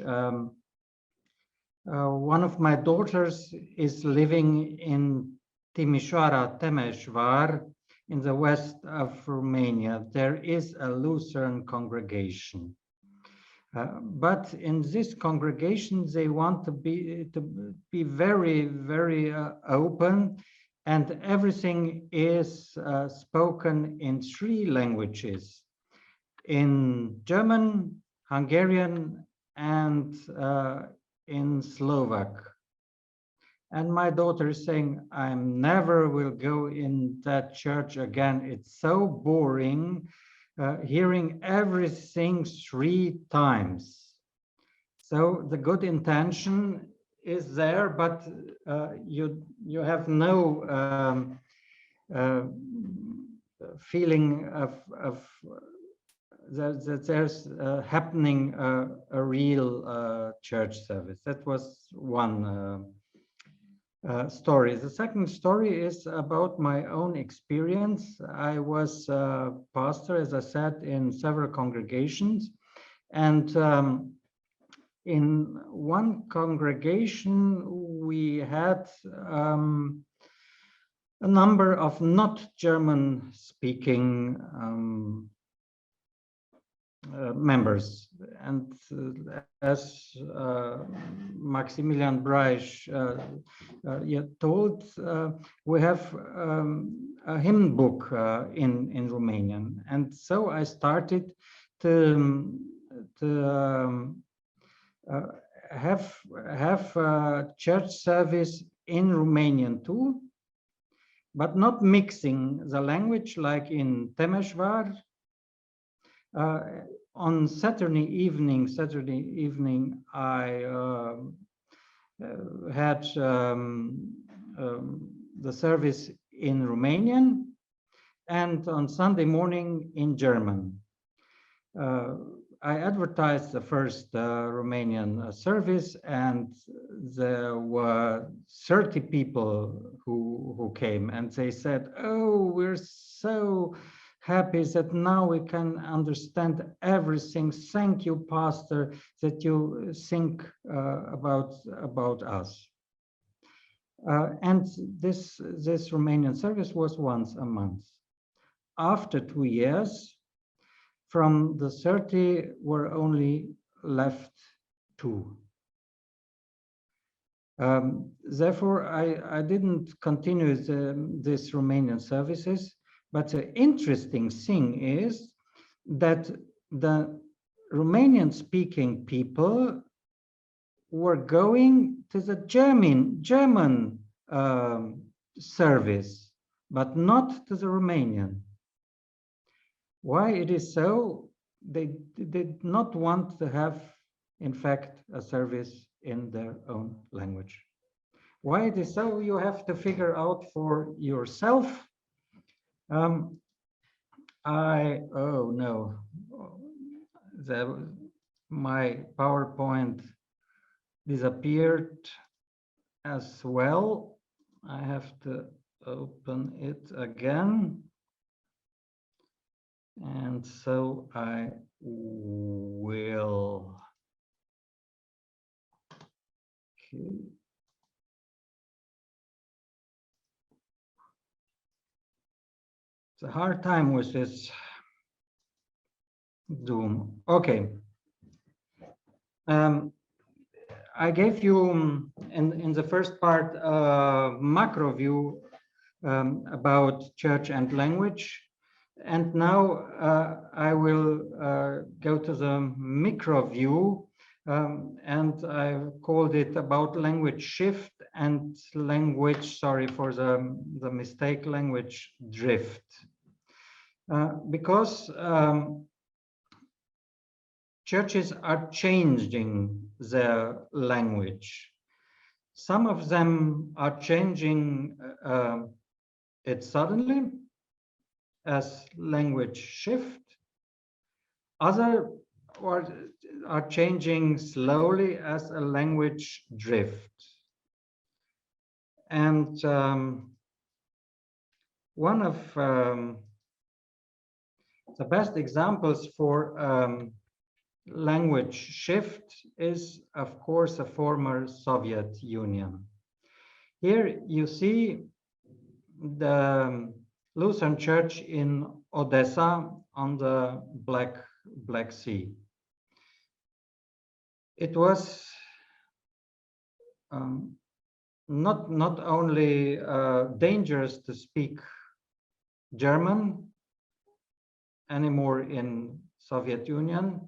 One of my daughters is living in Timișoara, Temeshvar, in the west of Romania. There is a Lutheran congregation. But in this congregation, they want to be very, very open, and everything is spoken in 3 languages: in German, Hungarian, and in Slovak. And my daughter is saying, I never will go in that church again. It's so boring. Hearing everything 3 times. So the good intention is there, but you have no feeling of that there's happening a real church service. That was one story. The second story is about my own experience. I was a pastor, as I said, in several congregations, and in one congregation we had a number of not German speaking members, and as Maximilian Breich told, we have a hymn book in Romanian, and so I started to have church service in Romanian too, but not mixing the language like in Temeshvar. On Saturday evening, I had the service in Romanian, and on Sunday morning in German. I advertised the first Romanian service, and there were 30 people who came, and they said, "Oh, we're so happy that now we can understand everything. Thank you, Pastor, that you think about us." And this Romanian service was once a month. After 2 years, from the 30 were only left 2. Therefore, I didn't continue these Romanian services. But the interesting thing is that the Romanian-speaking people were going to the German service, but not to the Romanian. Why it is so? They did not want to have, in fact, a service in their own language. Why it is so? You have to figure out for yourself. Oh no, my PowerPoint disappeared as well. I have to open it again. And so I will. Okay. It's a hard time with this Zoom. Okay. I gave you in the first part a macro view about church and language. And now I will go to the micro view, and I called it about language shift and language, sorry for the mistake, language drift. Because churches are changing their language. Some of them are changing it suddenly as language shift. Other are changing slowly as a language drift. And one of the best examples for language shift is, of course, a former Soviet Union. Here you see the Lutheran Church in Odessa on the Black Sea. It was not only dangerous to speak German anymore in Soviet Union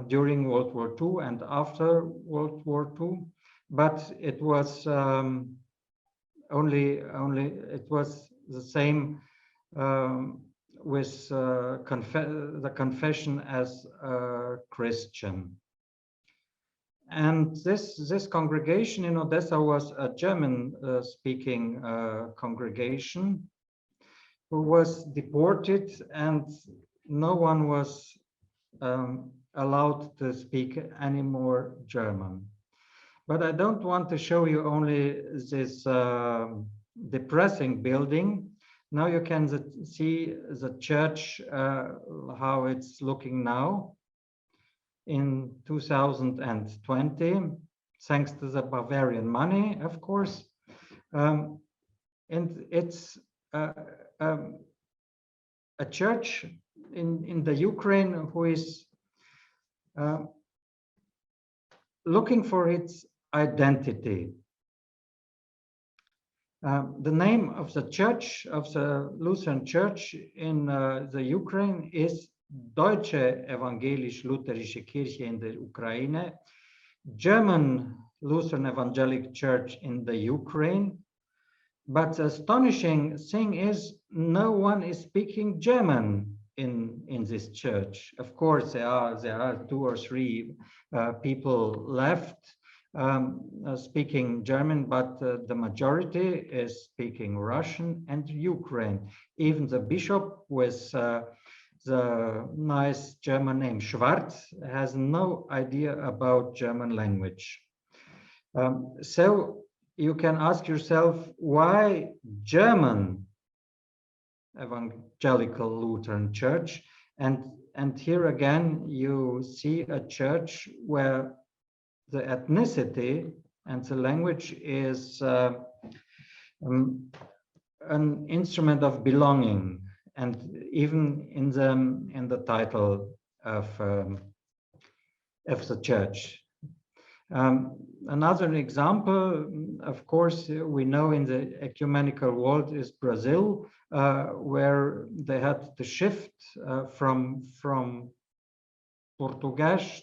during World War II and after World War II, but it was it was the same with the confession as a Christian. And this congregation in Odessa was a German speaking congregation who was deported, and no one was allowed to speak any more German. But I don't want to show you only this depressing building. Now you can see the church, how it's looking now in 2020, thanks to the Bavarian money, of course. And it's a church in the Ukraine who is looking for its identity. The name of the church, of the Lutheran Church in the Ukraine, is Deutsche Evangelisch-Lutherische Kirche in the Ukraine, German Lutheran Evangelic Church in the Ukraine. But the astonishing thing is no one is speaking German in this church. Of course, there are 2 or 3 people left speaking German, but the majority is speaking Russian and Ukraine. Even the bishop with the nice German name Schwarz has no idea about German language. So you can ask yourself, why German Evangelical Lutheran Church? And here again, you see a church where the ethnicity and the language is an instrument of belonging, and even in the title of the church. Another example, of course, we know in the ecumenical world is Brazil, where they had to shift from Portuguese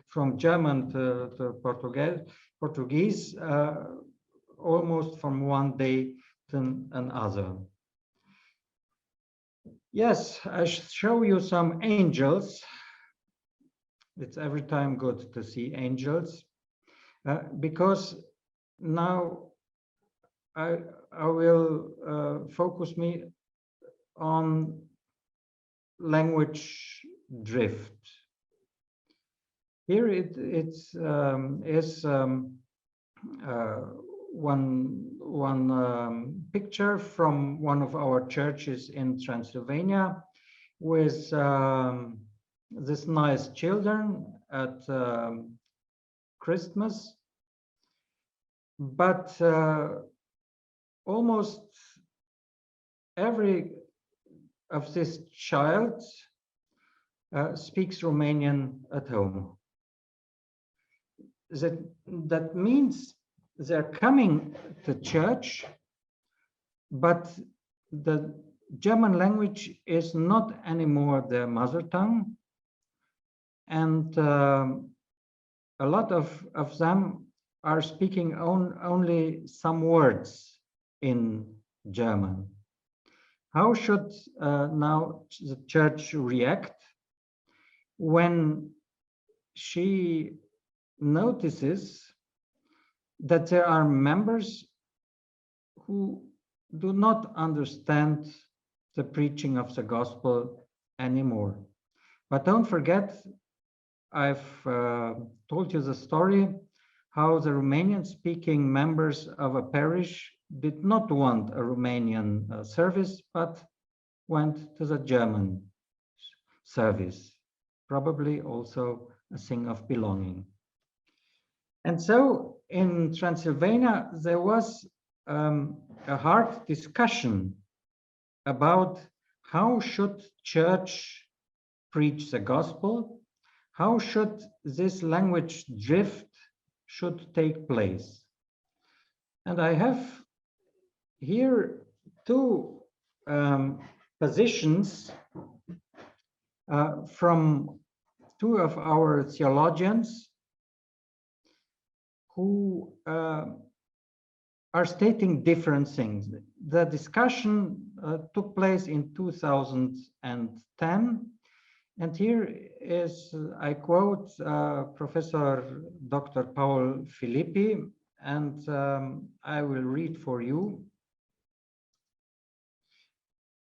from German to Portuguese almost from one day to another. Yes, I show you some angels. It's every time good to see angels, because now I will focus me on language drift. Here it is one picture from one of our churches in Transylvania with this nice children at Christmas, but almost every of this child speaks Romanian at home. That means they're coming to church, but the German language is not anymore their mother tongue. And a lot of them are speaking only some words in German. How should now the church react when she notices that there are members who do not understand the preaching of the gospel anymore? But don't forget, I've told you the story how the Romanian-speaking members of a parish did not want a Romanian service, but went to the German service, probably also a thing of belonging. And so in Transylvania, there was a hard discussion about how should church preach the gospel, how should this language drift should take place. And I have here two positions from two of our theologians who are stating different things. The discussion took place in 2010, and here is, I quote Professor Dr. Paul Filippi, and I will read for you.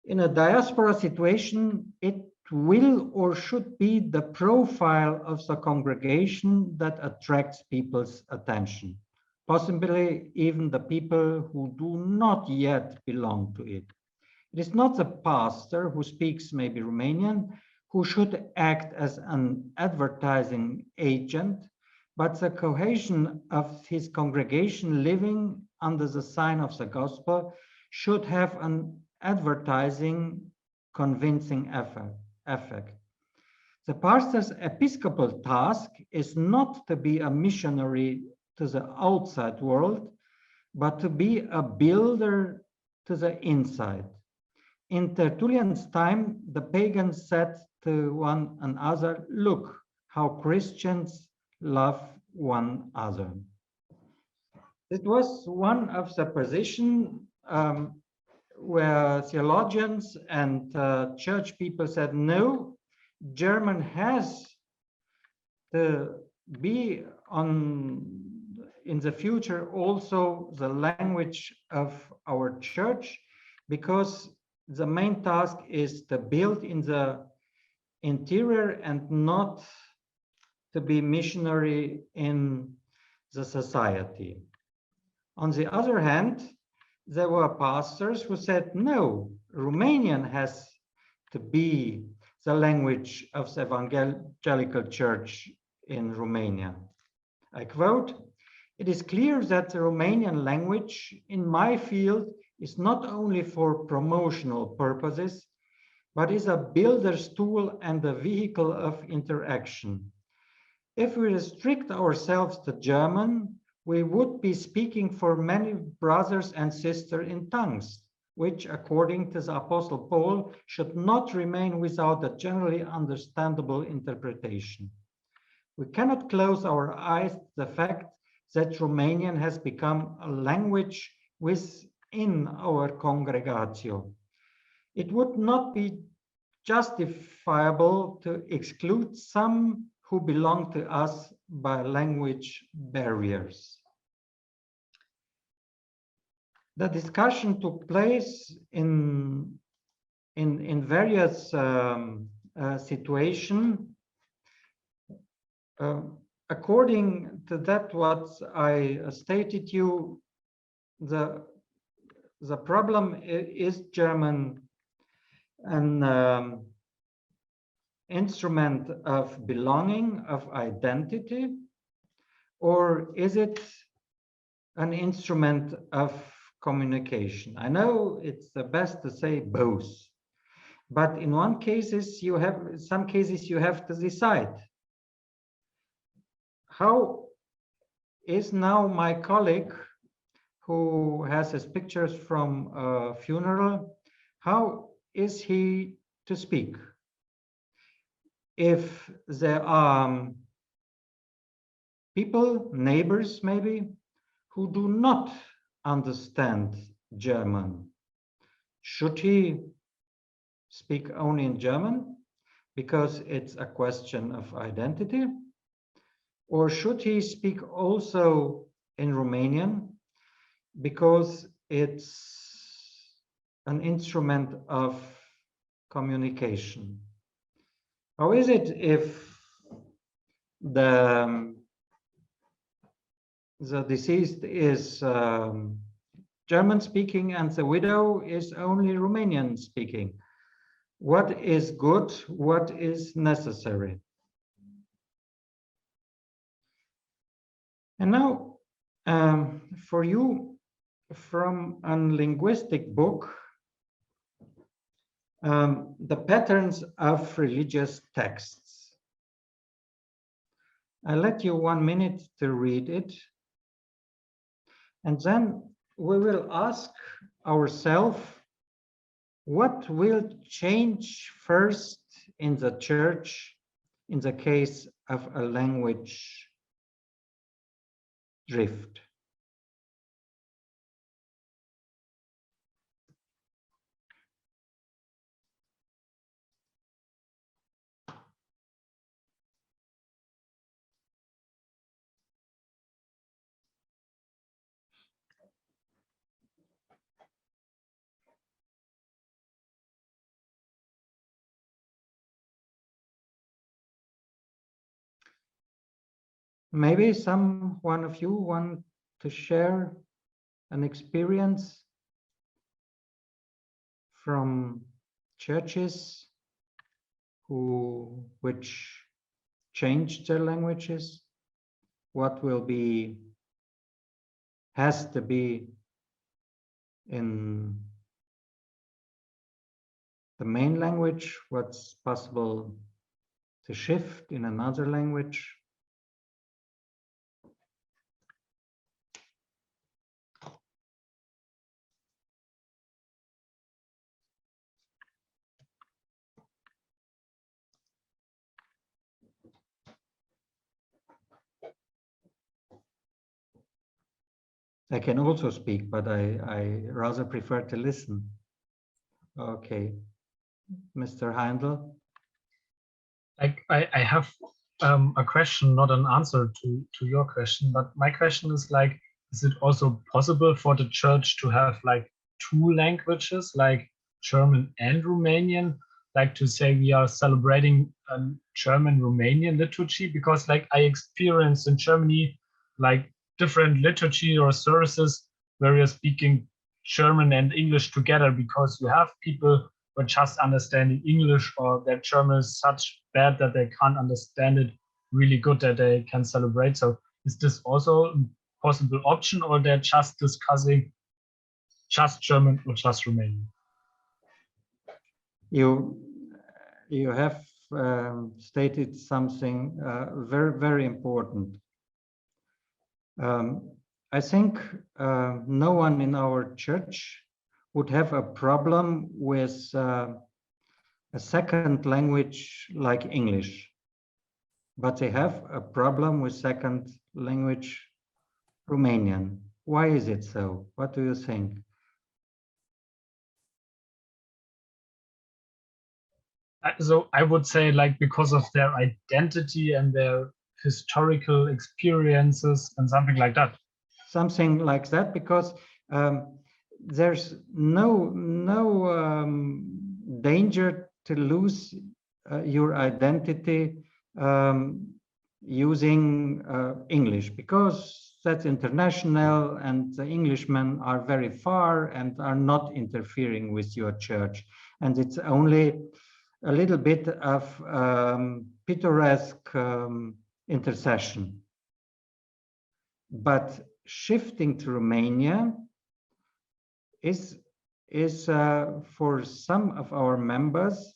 In a diaspora situation, it will or should be the profile of the congregation that attracts people's attention, possibly even the people who do not yet belong to it. It is not the pastor who speaks maybe Romanian who should act as an advertising agent, but the cohesion of his congregation living under the sign of the gospel should have an advertising convincing effect. The pastor's episcopal task is not to be a missionary to the outside world, but to be a builder to the inside. In Tertullian's time, the pagans said to one another, "Look how Christians love one another." It was one of the positions where theologians and church people said, no, German has to be in the future also the language of our church, because the main task is to build in the interior and not to be missionary in the society. On the other hand, there were pastors who said, no, Romanian has to be the language of the evangelical church in Romania. I quote, "It is clear that the Romanian language in my field is not only for promotional purposes, but is a builder's tool and a vehicle of interaction. If we restrict ourselves to German, we would be speaking for many brothers and sisters in tongues, which, according to the Apostle Paul, should not remain without a generally understandable interpretation. We cannot close our eyes to the fact that Romanian has become a language within our congregatio. It would not be justifiable to exclude some who belong to us by language barriers." The discussion took place in various situations. According to that, what I stated you, the problem is German an instrument of belonging, of identity, or is it an instrument of communication? I know it's the best to say both, but in some cases you have to decide. How is now my colleague who has his pictures from a funeral, how is he to speak? If there are people, neighbors maybe, who do not understand German, should he speak only in German because it's a question of identity? Or should he speak also in Romanian because it's an instrument of communication? How is it if the deceased is German speaking and the widow is only Romanian speaking? What is good? What is necessary? And now for you, from a linguistic book, the patterns of religious texts. I'll let you 1 minute to read it. And then we will ask ourselves, what will change first in the church in the case of a language drift? Maybe one of you want to share an experience from churches which changed their languages. What has to be in the main language, what's possible to shift in another language? I can also speak, but I rather prefer to listen. Okay, Mr. Heindl. I have a question, not an answer to your question, but my question is like, is it also possible for the church to have like 2 languages, like German and Romanian, like to say we are celebrating a German-Romanian liturgy? Because like I experienced in Germany, like different liturgy or services where you're speaking German and English together, because you have people who are just understanding English, or their German is such bad that they can't understand it really good that they can celebrate. So is this also a possible option, or they're just discussing just German or just Romanian? You have stated something very, very important. I think no one in our church would have a problem with a second language like English, but they have a problem with second language Romanian. Why is it so? What do you think? So I would say like because of their identity and their historical experiences and something like that. Something like that, because there's no danger to lose your identity using English, because that's international, and the Englishmen are very far and are not interfering with your church. And it's only a little bit of picturesque intercession. But shifting to Romania is for some of our members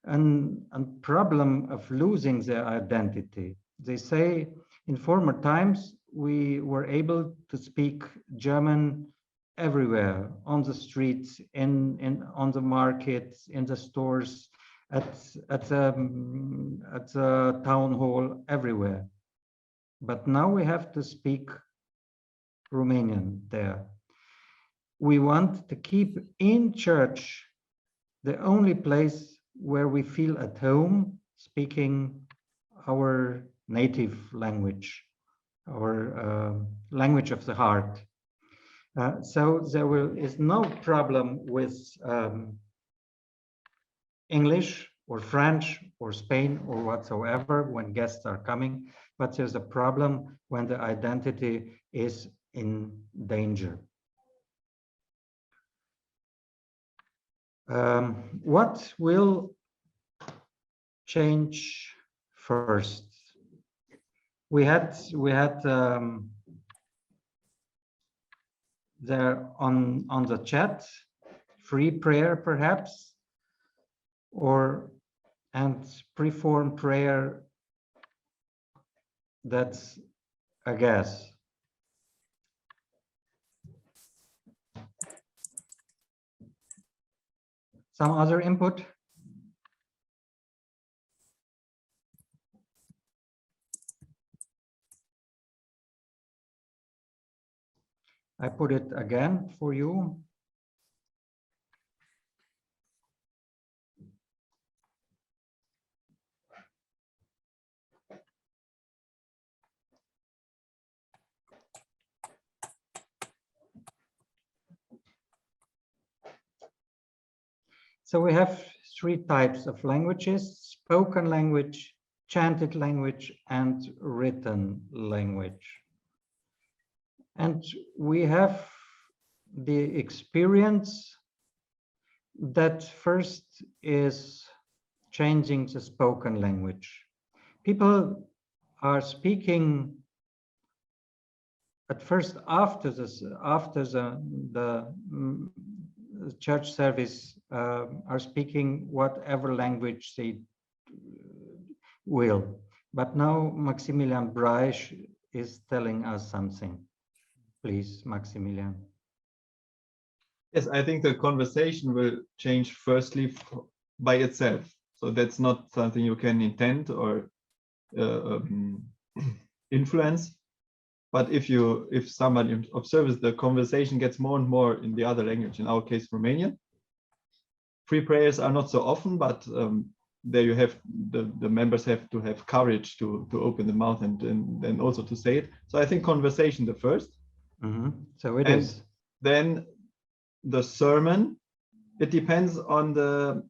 a problem of losing their identity. They say in former times we were able to speak German everywhere, on the streets, on the markets, in the stores, at the town hall, everywhere. But now we have to speak Romanian there. We want to keep in church the only place where we feel at home, speaking our native language, our language of the heart. So there is no problem with English or French or Spain or whatsoever when guests are coming, but there's a problem when the identity is in danger. What will change first? We had there on the chat free prayer perhaps, and preform prayer. That's a guess. Some other input? I put it again for you. So we have three types of languages: spoken language, chanted language, and written language. And we have the experience that first is changing the spoken language. People are speaking at first after the church service are speaking whatever language they will. But now Maximilian Breisch is telling us something. Please, Maximilian. Yes, I think the conversation will change firstly by itself. So that's not something you can intend or influence. But if somebody observes the conversation gets more and more in the other language, in our case Romanian. Free prayers are not so often, but there you have the members have to have courage to open the mouth and also to say it. So I think conversation the first. Mm-hmm. So it is. Then the sermon, it depends on the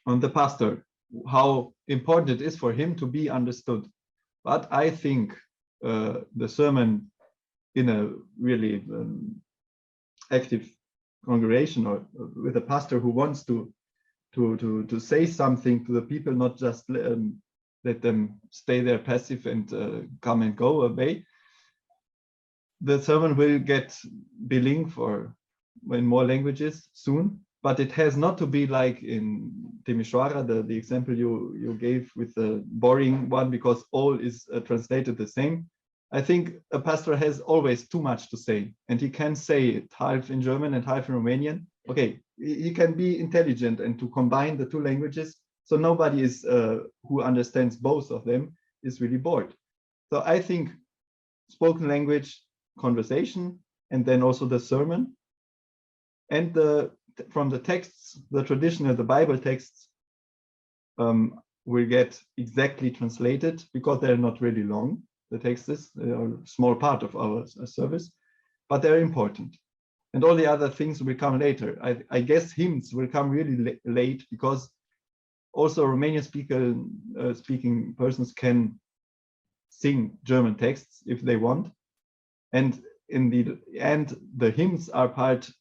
on the pastor, how important it is for him to be understood. But I think the sermon in a really active congregation or with a pastor who wants to say something to the people, not just let them stay there passive and come and go away. The sermon will get bilingual or in more languages soon, but it has not to be like in Timișoara, the example you gave with the boring one, because all is translated the same. I think a pastor has always too much to say, and he can say it half in German and half in Romanian. Okay, he can be intelligent and to combine the two languages, so nobody is who understands both of them is really bored. So I think spoken language, conversation, and then also the sermon, and from the texts, the traditional, the Bible texts will get exactly translated because they're not really long. The texts are a small part of our service, but they're important. And all the other things will come later. I guess hymns will come really late because also Romanian speaking persons can sing German texts if they want. And in the end, the hymns are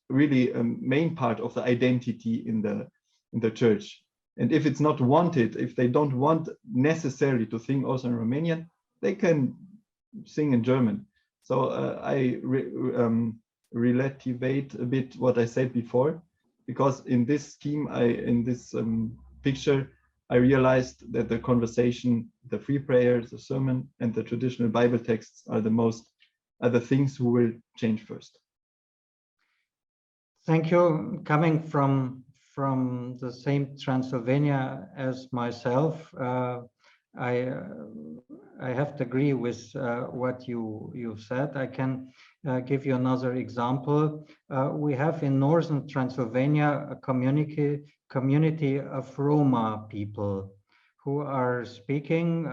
really a main part of the identity in the church. And if it's not wanted, if they don't want necessarily to sing also in Romanian, they can sing in German. So I relativate a bit what I said before, because in this scheme, in this picture, I realized that the conversation, the free prayer, the sermon, and the traditional Bible texts are the things who will change first. Thank you. Coming from the same Transylvania as myself, I have to agree with what you said. I can give you another example. We have in northern Transylvania a community of Roma people who are speaking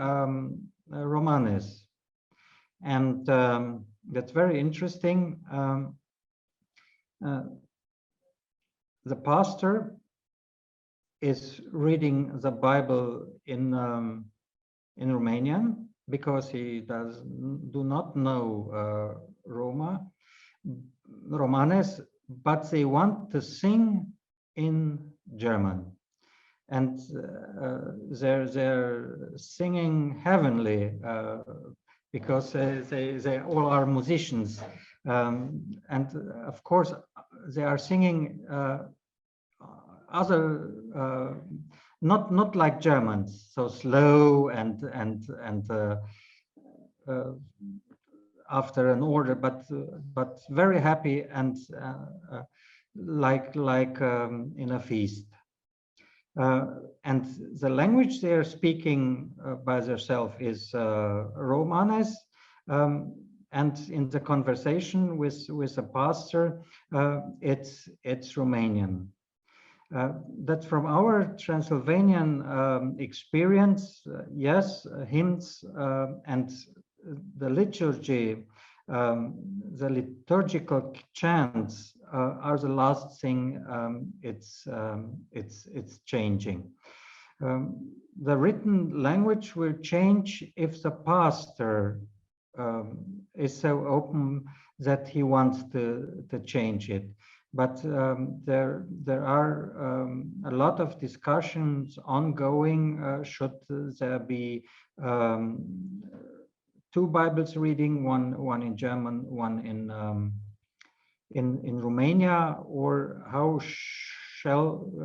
Romanes, and that's very interesting. The pastor is reading the Bible in Romanian because he do not know Romanes, but they want to sing in German, and they're singing heavenly because they all are musicians, and of course they are singing other not like Germans, so slow and after an order, but very happy and like in a feast. And the language they are speaking by themselves is Romanes, and in the conversation with the pastor, it's Romanian. That from our Transylvanian experience, yes, hymns and the liturgy, the liturgical chants are the last thing it's changing. The written language will change if the pastor is so open that he wants to change it. But there are a lot of discussions ongoing. Should there be 2 Bibles reading, one in German, one in Romania, or how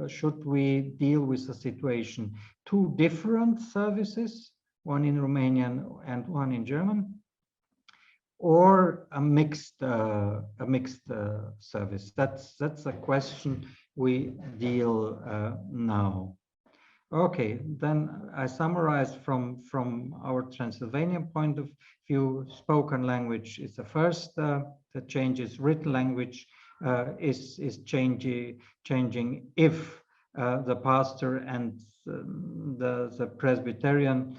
should we deal with the situation? 2 different services, one in Romanian and one in German, or a mixed service? That's a question we deal now. Okay, then I summarize from our Transylvanian point of view. Spoken language is the first that changes. Written language is changing if the pastor and the Presbyterian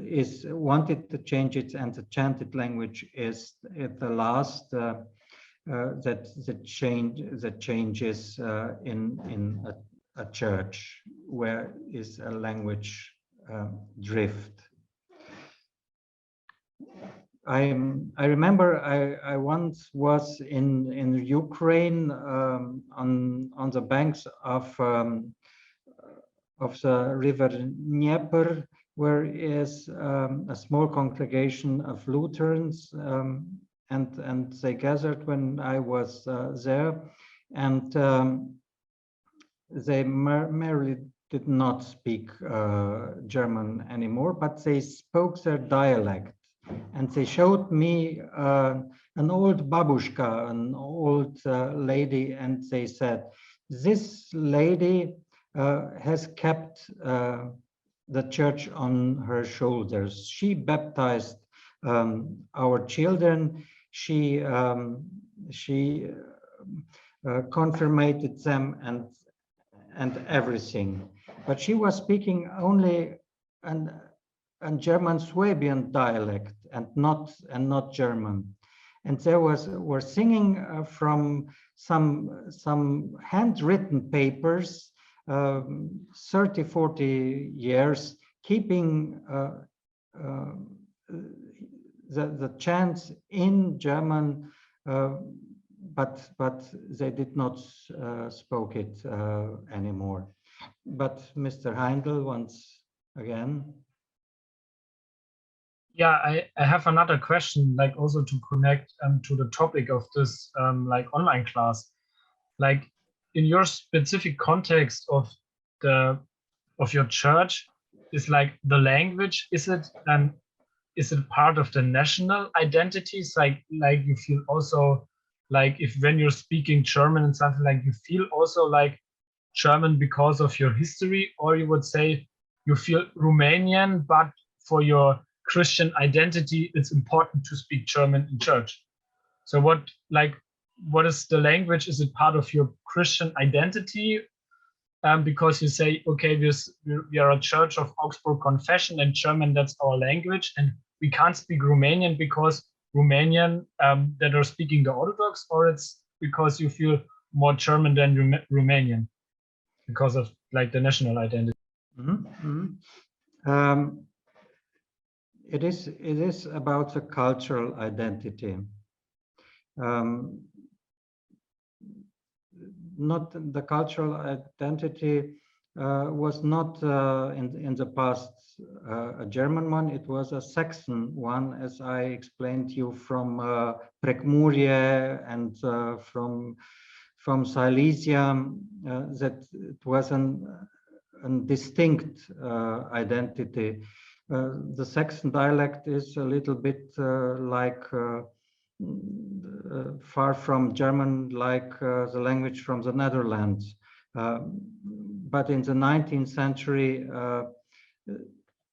is wanted to change it, and the chanted language is at the last that changes in a church where is a language drift. I remember I once was in Ukraine on the banks of the river Dnieper, where is a small congregation of Lutherans, and they gathered when I was there, and they merely did not speak German anymore, but they spoke their dialect. And they showed me an old babushka, an old lady, and they said, this lady has kept the church on her shoulders. She baptized our children. She confirmated them and everything. But she was speaking only a German Swabian dialect and not German. And there were singing from some handwritten papers, 30, 40 years, keeping the chants in German, but they did not spoke it anymore. But Mr. Heindl once again. Yeah, I have another question, like also to connect to the topic of this like online class. Like in your specific context of your church, is like the language, is it part of the national identities? Like you feel also like if when you're speaking German and something, like you feel also like German because of your history, or you would say you feel Romanian, but for your Christian identity, it's important to speak German in church. So what is the language? Is it part of your Christian identity? Because you say, okay, we are a church of Augsburg confession and German, that's our language. And we can't speak Romanian because Romanian that are speaking the Orthodox, or it's because you feel more German than Romanian because of like the national identity? It is about the cultural identity. Not the cultural identity was not in the past a German one. It was a Saxon one, as I explained to you, from Prekmurje and from Silesia. That it was a distinct identity. The Saxon dialect is a little bit like far from German, like the language from the Netherlands. But in the 19th century,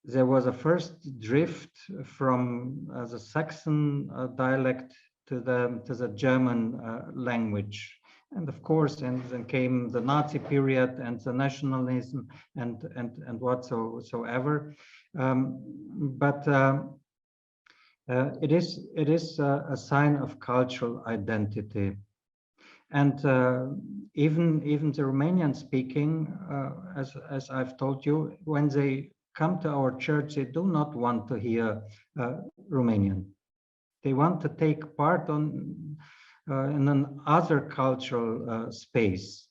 there was a first drift from the Saxon dialect to the German language. And of course, and then came the Nazi period and the nationalism and whatsoever. It is a sign of cultural identity, and even the Romanian speaking, as I've told you, when they come to our church, they do not want to hear Romanian. They want to take part in an other cultural space.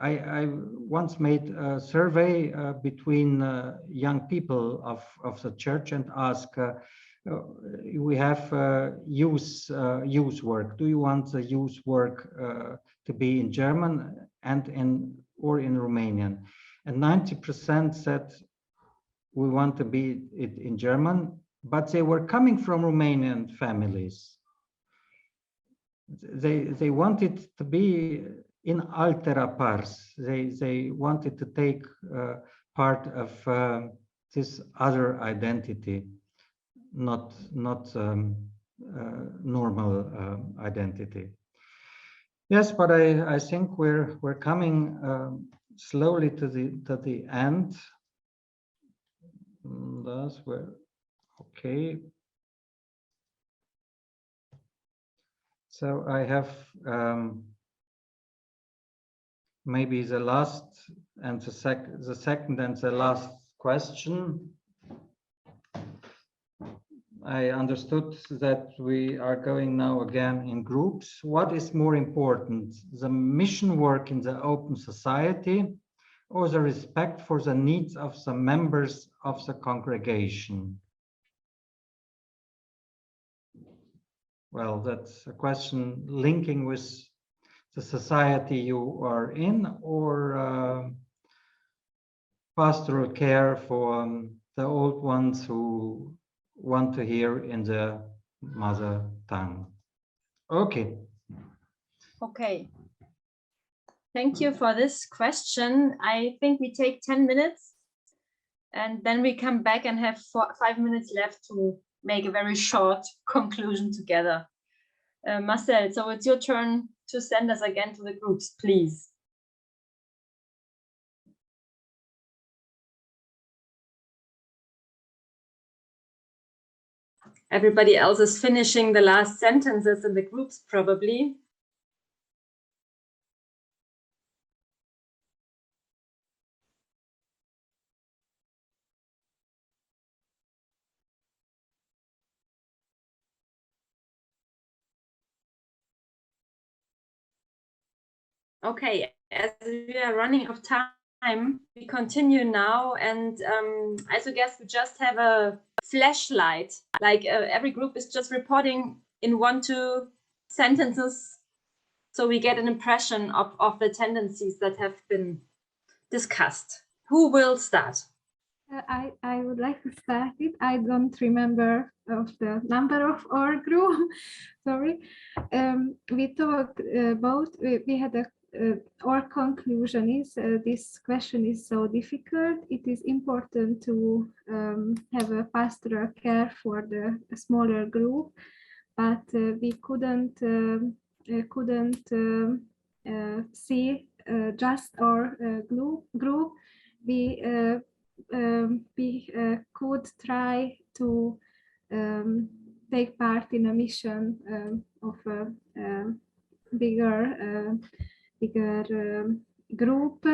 I once made a survey between young people of the church and asked, we have youth work. Do you want the youth work to be in German and or in Romanian? And 90% said we want to be it in German, but they were coming from Romanian families. They wanted to be in altera pars. They wanted to take part of this other identity, not normal identity. Yes, but I think we're coming slowly to the end. Thus, we're okay. So I have maybe the last and the second and the last question. I understood that we are going now again in groups. What is more important, the mission work in the open society or the respect for the needs of the members of the congregation? Well, that's a question linking with the society you are in, or pastoral care for the old ones who want to hear in the mother tongue. Okay. Okay. Thank you for this question. I think we take 10 minutes and then we come back and have 5 minutes left to make a very short conclusion together. Marcel, so it's your turn to send us again to the groups, please. Everybody else is finishing the last sentences in the groups, probably. Okay, as we are running out of time, we continue now, and I suggest we just have a flashlight, like every group is just reporting in 1-2 sentences, so we get an impression of the tendencies that have been discussed. Who will start? I would like to start it. I don't remember of the number of our group. Sorry. We talked about, we had a, our conclusion is this question is so difficult. It is important to have a pastoral care for the smaller group, but we couldn't see just our group. We could try to take part in a mission of a bigger group,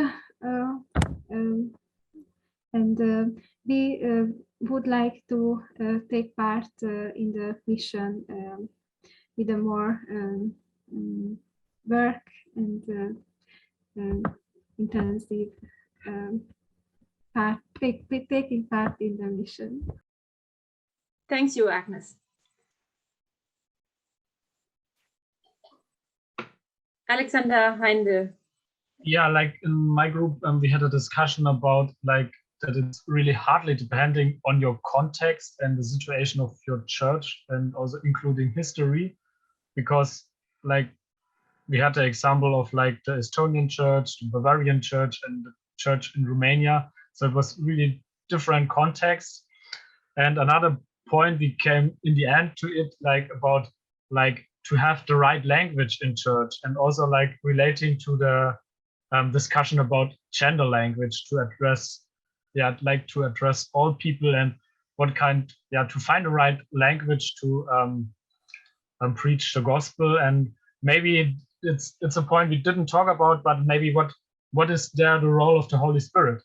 and we would like to take part in the mission with a more work and intensive taking part in the mission. Thanks you, Agnes. Alexander Heinde. Yeah, like in my group, we had a discussion about like that it's really hardly depending on your context and the situation of your church, and also including history, because like we had the example of like the Estonian church, the Bavarian church, and the church in Romania. So it was really different contexts. And another point we came in the end to it, like about like to have the right language in church, and also like relating to the discussion about gender language to address, yeah, like to address all people, and what kind, yeah, to find the right language to preach the gospel. And maybe it's a point we didn't talk about, but maybe what is there the role of the Holy Spirit?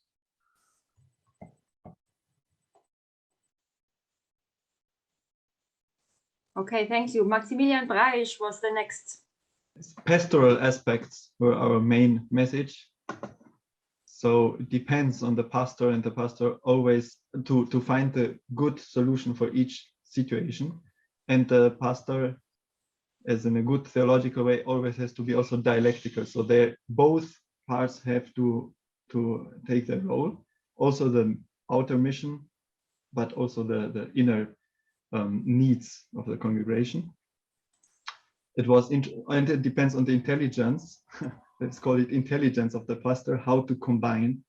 Okay, thank you. Maximilian Breisch was the next. Pastoral aspects were our main message. So it depends on the pastor, and the pastor always to find the good solution for each situation. And the pastor, as in a good theological way, always has to be also dialectical. So they both parts have to take their role. Also the outer mission, but also the inner needs of the congregation. It was, and it depends on the intelligence. Let's call it intelligence of the pastor, how to combine,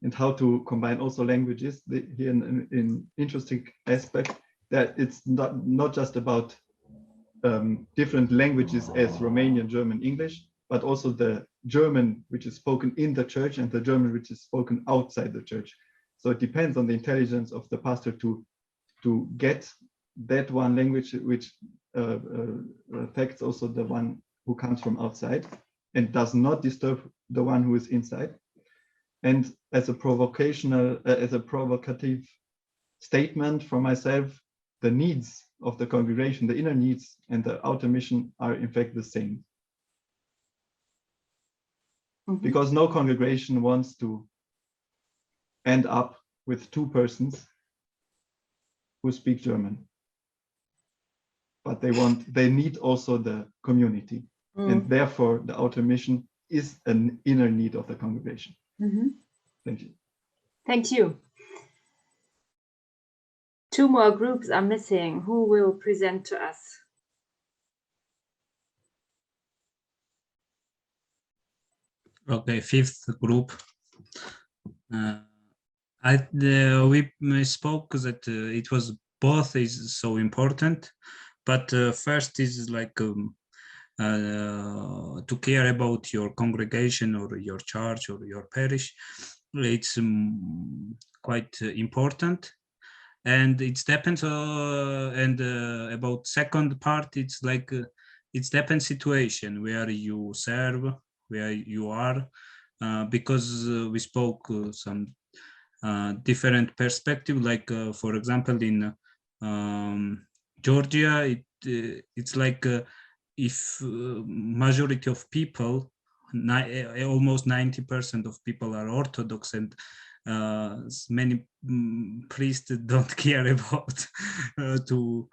and how to combine also languages. Here, in interesting aspect that it's not just about different languages as Romanian, German, English, but also the German which is spoken in the church and the German which is spoken outside the church. So it depends on the intelligence of the pastor to get that one language which affects also the one who comes from outside and does not disturb the one who is inside. And as a provocative statement from myself, the needs of the congregation, the inner needs and the outer mission are in fact the same. Mm-hmm. Because no congregation wants to end up with 2 persons who speak German. But they need also the community. Mm. And therefore the outer mission is an inner need of the congregation. Mm-hmm. Thank you. Thank you. 2 more groups are missing. Who will present to us? Okay, 5th group. We spoke that it was both is so important, but first is like to care about your congregation or your church or your parish. It's quite important, and it depends. And about second part, it's like it depends situation where you serve, where you are, because we spoke some different perspective. Like for example, in Georgia, it's like if majority of people almost 90% of people are Orthodox, and many priests don't care about to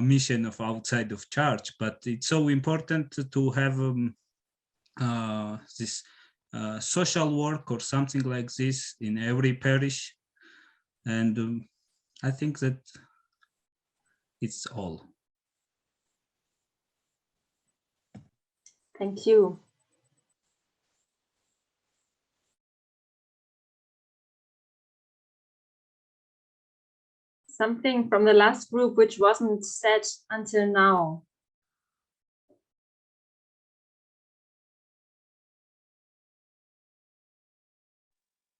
mission of outside of church. But it's so important to have this social work or something like this in every parish, and I think that it's all. Thank you. Something from the last group which wasn't said until now.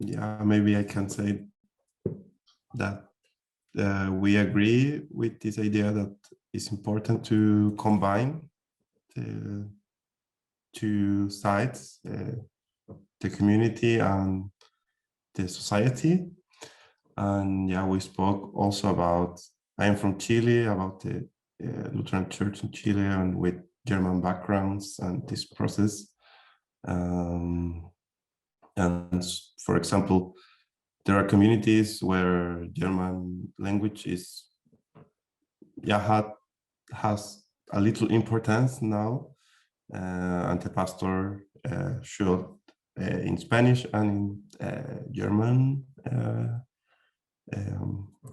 Yeah, maybe I can say that we agree with this idea that it's important to combine the two sides, the community and the society. And yeah, we spoke also about, I am from Chile, about the Lutheran Church in Chile and with German backgrounds and this process. And for example, there are communities where German language is, has a little importance now, and the pastor should in Spanish and in German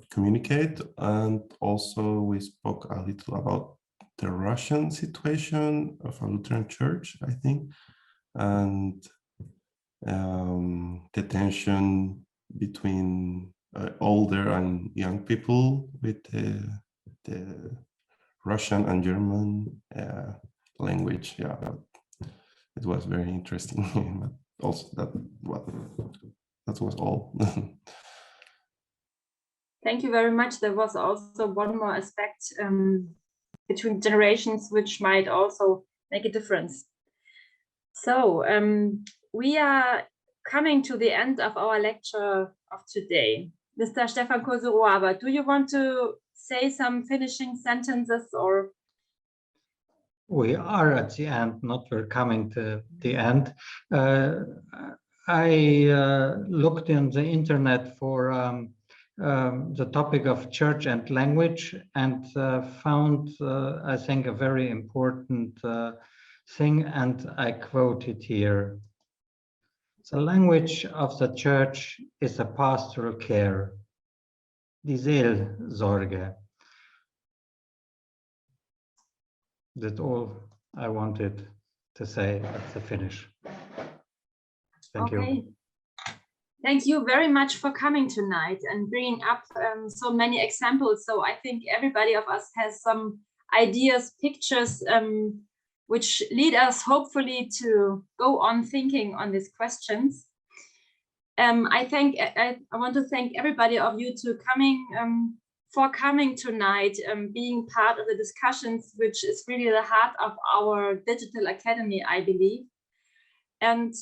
communicate. And also we spoke a little about the Russian situation of a Lutheran church, I think, and the tension between older and young people with the Russian and German language. Yeah, it was very interesting. But also that was all. Thank you very much. There was also one more aspect between generations, which might also make a difference. So we are coming to the end of our lecture of today. Mr. Stefan Cosoroaba, do you want to say some finishing sentences, or? We are at the end, not we're coming to the end. I looked in the internet for the topic of church and language, and found, I think, a very important thing, and I quote it here. The language of the church is a pastoral care, die Seelsorge. That's all I wanted to say at the finish. Thank you. Thank you very much for coming tonight and bringing up so many examples. So I think everybody of us has some ideas, pictures, which lead us hopefully to go on thinking on these questions. I want to thank everybody of you for coming tonight, being part of the discussions, which is really the heart of our digital academy, I believe. And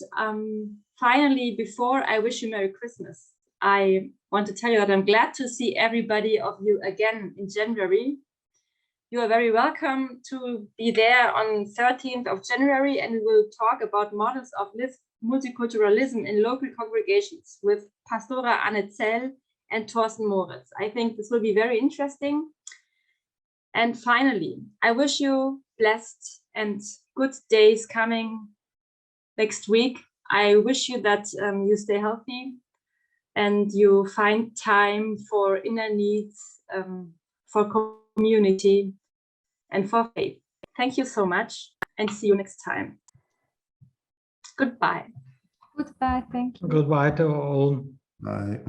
finally, before I wish you Merry Christmas, I want to tell you that I'm glad to see everybody of you again in January. You are very welcome to be there on 13th of January, and we will talk about models of multiculturalism in local congregations with Pastora Anne Zell and Thorsten Moritz. I think this will be very interesting. And finally, I wish you blessed and good days coming next week. I wish you that you stay healthy and you find time for inner needs, for community, and for faith. Thank you so much, and see you next time. Goodbye. Goodbye. Thank you. Goodbye to all. Bye.